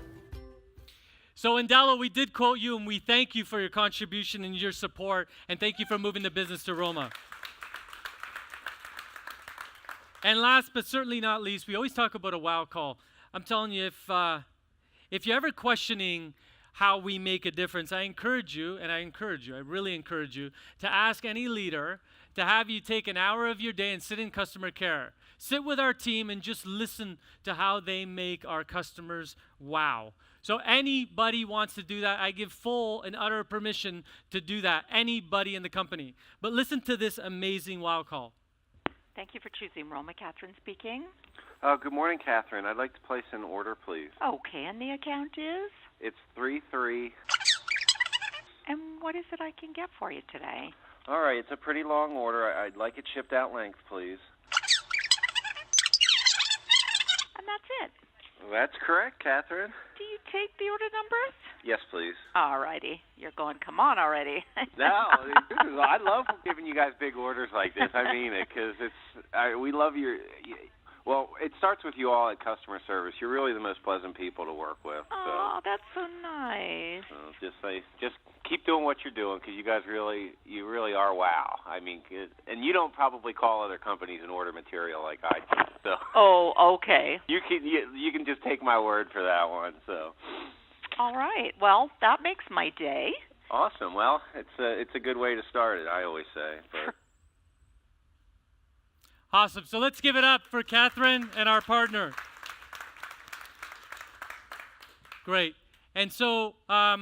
So in Dallo, we did quote you, and we thank you for your contribution and your support, and thank you for moving the business to Roma. And last but certainly not least, we always talk about a wow call. I'm telling you, if you're ever questioning how we make a difference, I really encourage you to ask any leader to have you take an hour of your day and sit in customer care. Sit with our team and just listen to how they make our customers wow. So anybody wants to do that, I give full and utter permission to do that. Anybody in the company. But listen to this amazing wow call. Thank you for choosing Roma. Catherine speaking. Good morning, Catherine. I'd like to place an order, please. Okay, and the account is? It's 33. And what is it I can get for you today? All right, it's a pretty long order. I'd like it shipped out length, please. And that's it. That's correct, Catherine. Do you take the order numbers? Yes, please. All righty. You're going, come on already. No, I love giving you guys big orders like this. I mean it, because we love your... Well, it starts with you all at customer service. You're really the most pleasant people to work with. Oh, that's so nice. So just keep doing what you're doing, because you guys you really are wow. I mean, and you don't probably call other companies and order material like I do. So. Oh, okay. You can just take my word for that one. So. All right. Well, that makes my day. Awesome. Well, it's a good way to start it, I always say. But. Awesome. So let's give it up for Catherine and our partner. Great. And so, I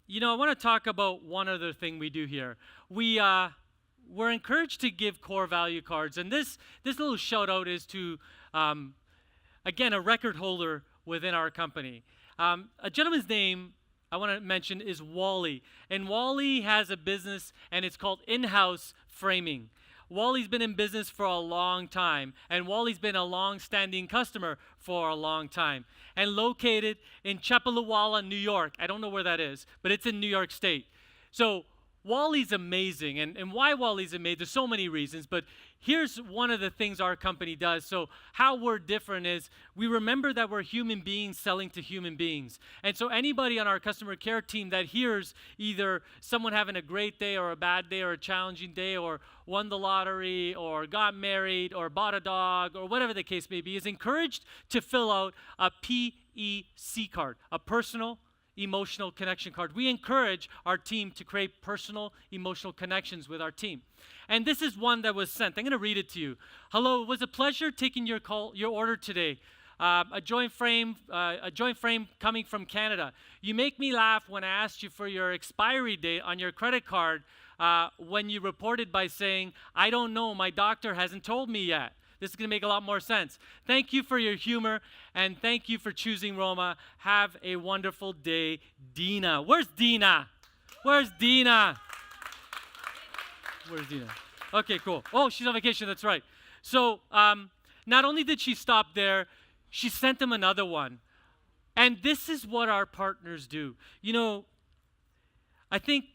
want to talk about one other thing we do here. We're encouraged to give core value cards. And this little shout out is to, again, a record holder within our company. A gentleman's name I want to mention is Wally. And Wally has a business, and it's called In-House Framing. Wally's been in business for a long time, and Wally's been a long-standing customer for a long time, and located in Chapelawala, New York. I don't know where that is, but it's in New York State. So Wally's amazing, and why Wally's amazing, there's so many reasons, but here's one of the things our company does. So how we're different is we remember that we're human beings selling to human beings. And so anybody on our customer care team that hears either someone having a great day or a bad day or a challenging day or won the lottery or got married or bought a dog or whatever the case may be is encouraged to fill out a PEC card, a personal emotional connection card. We encourage our team to create personal emotional connections with our team. And this is one that was sent. I'm going to read it to you. Hello, it was a pleasure taking your order today. A joint frame coming from Canada. You make me laugh when I asked you for your expiry date on your credit card when you reported by saying, I don't know, my doctor hasn't told me yet. This is going to make a lot more sense. Thank you for your humor, and thank you for choosing Roma. Have a wonderful day, Dina. Where's Dina? Where's Dina? Where's Dina? Okay, cool. Oh, she's on vacation, that's right. So not only did she stop there, she sent him another one. And this is what our partners do. I think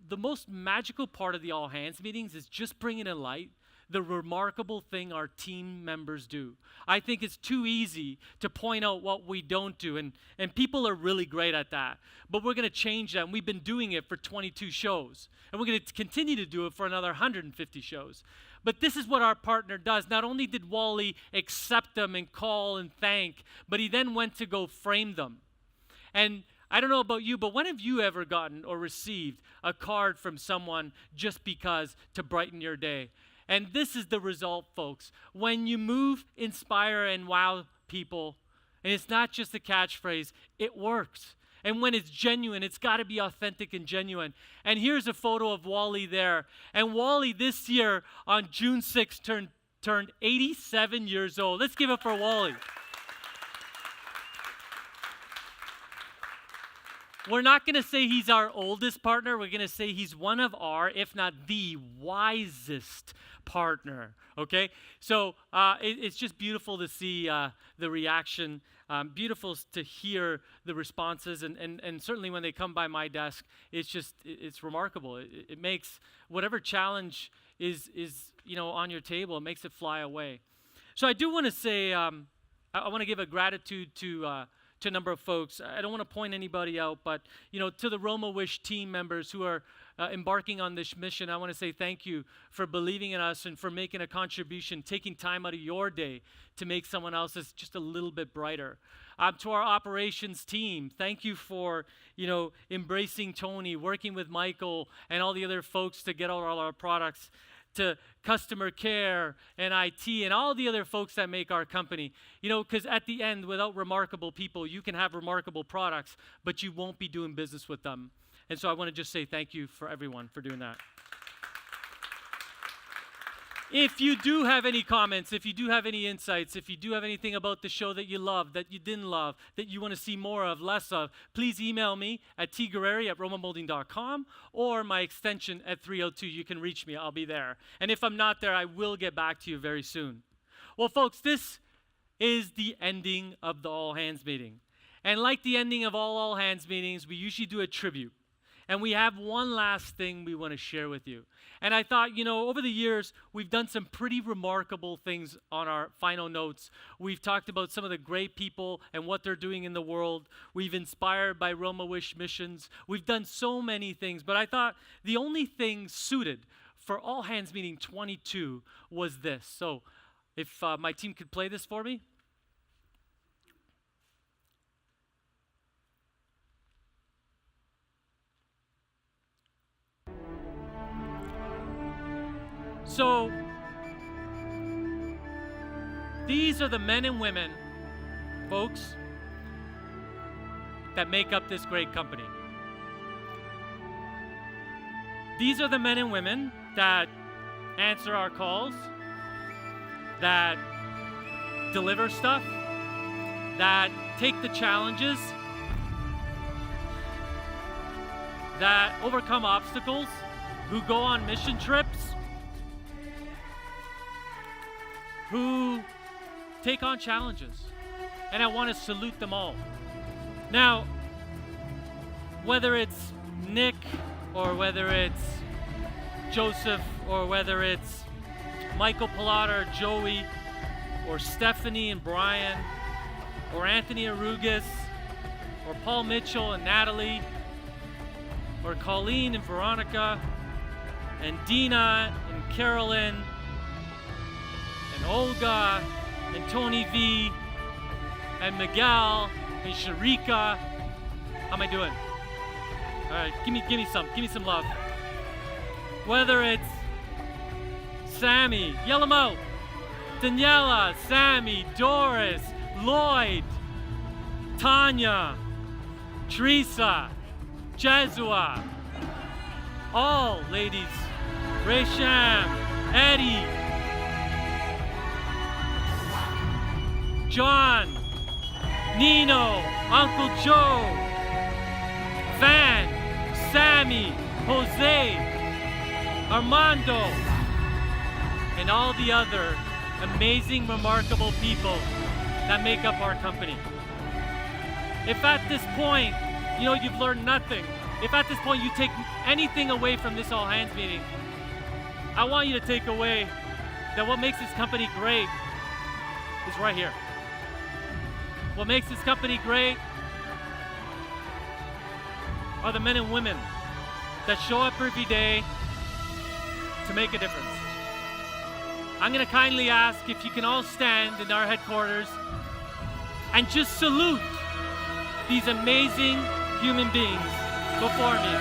the most magical part of the all hands meetings is just bringing in light the remarkable thing our team members do. I think it's too easy to point out what we don't do, and people are really great at that. But we're going to change that, and we've been doing it for 22 shows, and we're going to continue to do it for another 150 shows. But this is what our partner does. Not only did Wally accept them and call and thank, but he then went to go frame them. And I don't know about you, but when have you ever gotten or received a card from someone just because to brighten your day? And this is the result, folks. When you move, inspire, and wow people, and it's not just a catchphrase, it works. And when it's genuine, it's got to be authentic and genuine. And here's a photo of Wally there. And Wally this year on June 6th turned 87 years old. Let's give it for Wally. We're not going to say he's our oldest partner. We're going to say he's one of our, if not the wisest partner, okay? So it's just beautiful to see the reaction, beautiful to hear the responses, and certainly when they come by my desk, it's remarkable. It makes whatever challenge is on your table, it makes it fly away. So I do want to say, I want to give a gratitude to a number of folks. I don't want to point anybody out, but to the Roma Wish team members who are embarking on this mission, I want to say thank you for believing in us and for making a contribution, taking time out of your day to make someone else's just a little bit brighter. To our operations team, thank you for embracing Tony, working with Michael and all the other folks to get all our products. To customer care and IT and all the other folks that make our company. Because at the end, without remarkable people, you can have remarkable products, but you won't be doing business with them. And so I want to just say thank you for everyone for doing that. If you do have any comments, if you do have any insights, if you do have anything about the show that you love, that you didn't love, that you want to see more of, less of, please email me at tguerreri@romamoulding.com or my extension at 302. You can reach me. I'll be there. And if I'm not there, I will get back to you very soon. Well, folks, this is the ending of the All Hands meeting. And like the ending of all hands meetings, we usually do a tribute. And we have one last thing we want to share with you. And I thought, over the years, we've done some pretty remarkable things on our final notes. We've talked about some of the great people and what they're doing in the world. We've inspired by Roma Wish missions. We've done so many things. But I thought the only thing suited for All Hands Meeting 22 was this. So if my team could play this for me. So, these are the men and women, folks, that make up this great company. These are the men and women that answer our calls, that deliver stuff, that take the challenges, that overcome obstacles, who go on mission trips, who take on challenges, and I want to salute them all. Now, whether it's Nick, or whether it's Joseph, or whether it's Michael Pilata, or Joey, or Stephanie and Brian, or Anthony Arugas, or Paul Mitchell and Natalie, or Colleen and Veronica, and Dina and Carolyn, and Olga, and Tony V, and Miguel, and Sharika. How am I doing? All right, give me some love. Whether it's Sammy, yell them out. Daniela, Sammy, Doris, Lloyd, Tanya, Teresa, Jesua, all ladies, Raysham, Eddie, John, Nino, Uncle Joe, Van, Sammy, Jose, Armando, and all the other amazing, remarkable people that make up our company. If at this point, you've learned nothing, if at this point you take anything away from this all hands meeting, I want you to take away that what makes this company great is right here. What makes this company great are the men and women that show up every day to make a difference. I'm going to kindly ask if you can all stand in our headquarters and just salute these amazing human beings before me.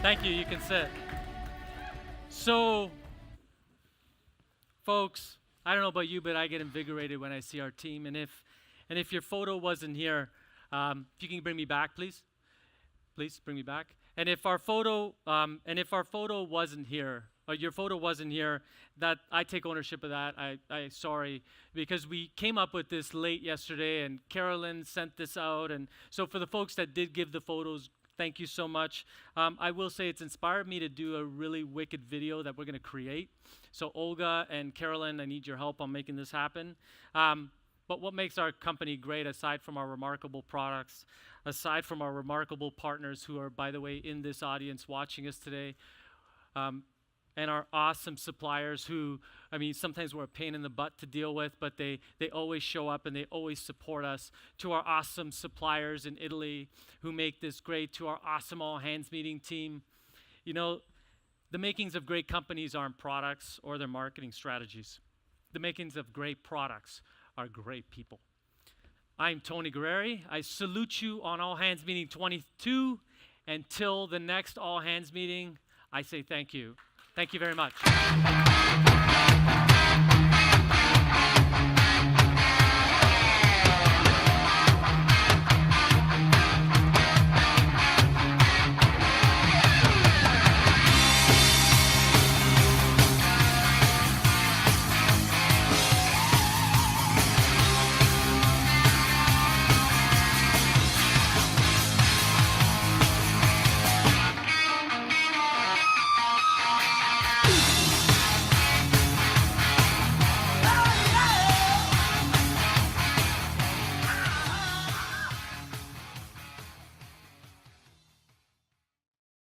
Thank you. You can sit. So, folks, I don't know about you, but I get invigorated when I see our team. And if your photo wasn't here, if you can bring me back, please. Please bring me back. And if our photo wasn't here, or your photo wasn't here, that I take ownership of that. I sorry, because we came up with this late yesterday, and Carolyn sent this out. And so for the folks that did give the photos, thank you so much. I will say it's inspired me to do a really wicked video that we're going to create. So Olga and Carolyn, I need your help on making this happen. But what makes our company great, aside from our remarkable products, aside from our remarkable partners who are, by the way, in this audience watching us today, and our awesome suppliers who, I mean, sometimes we're a pain in the butt to deal with, but they always show up and they always support us. To our awesome suppliers in Italy who make this great, to our awesome all hands meeting team. You know, the makings of great companies aren't products or their marketing strategies. The makings of great products are great people. I'm Tony Guerreri. I salute you on All Hands Meeting 22. Until the next All Hands Meeting, I say thank you. Thank you very much.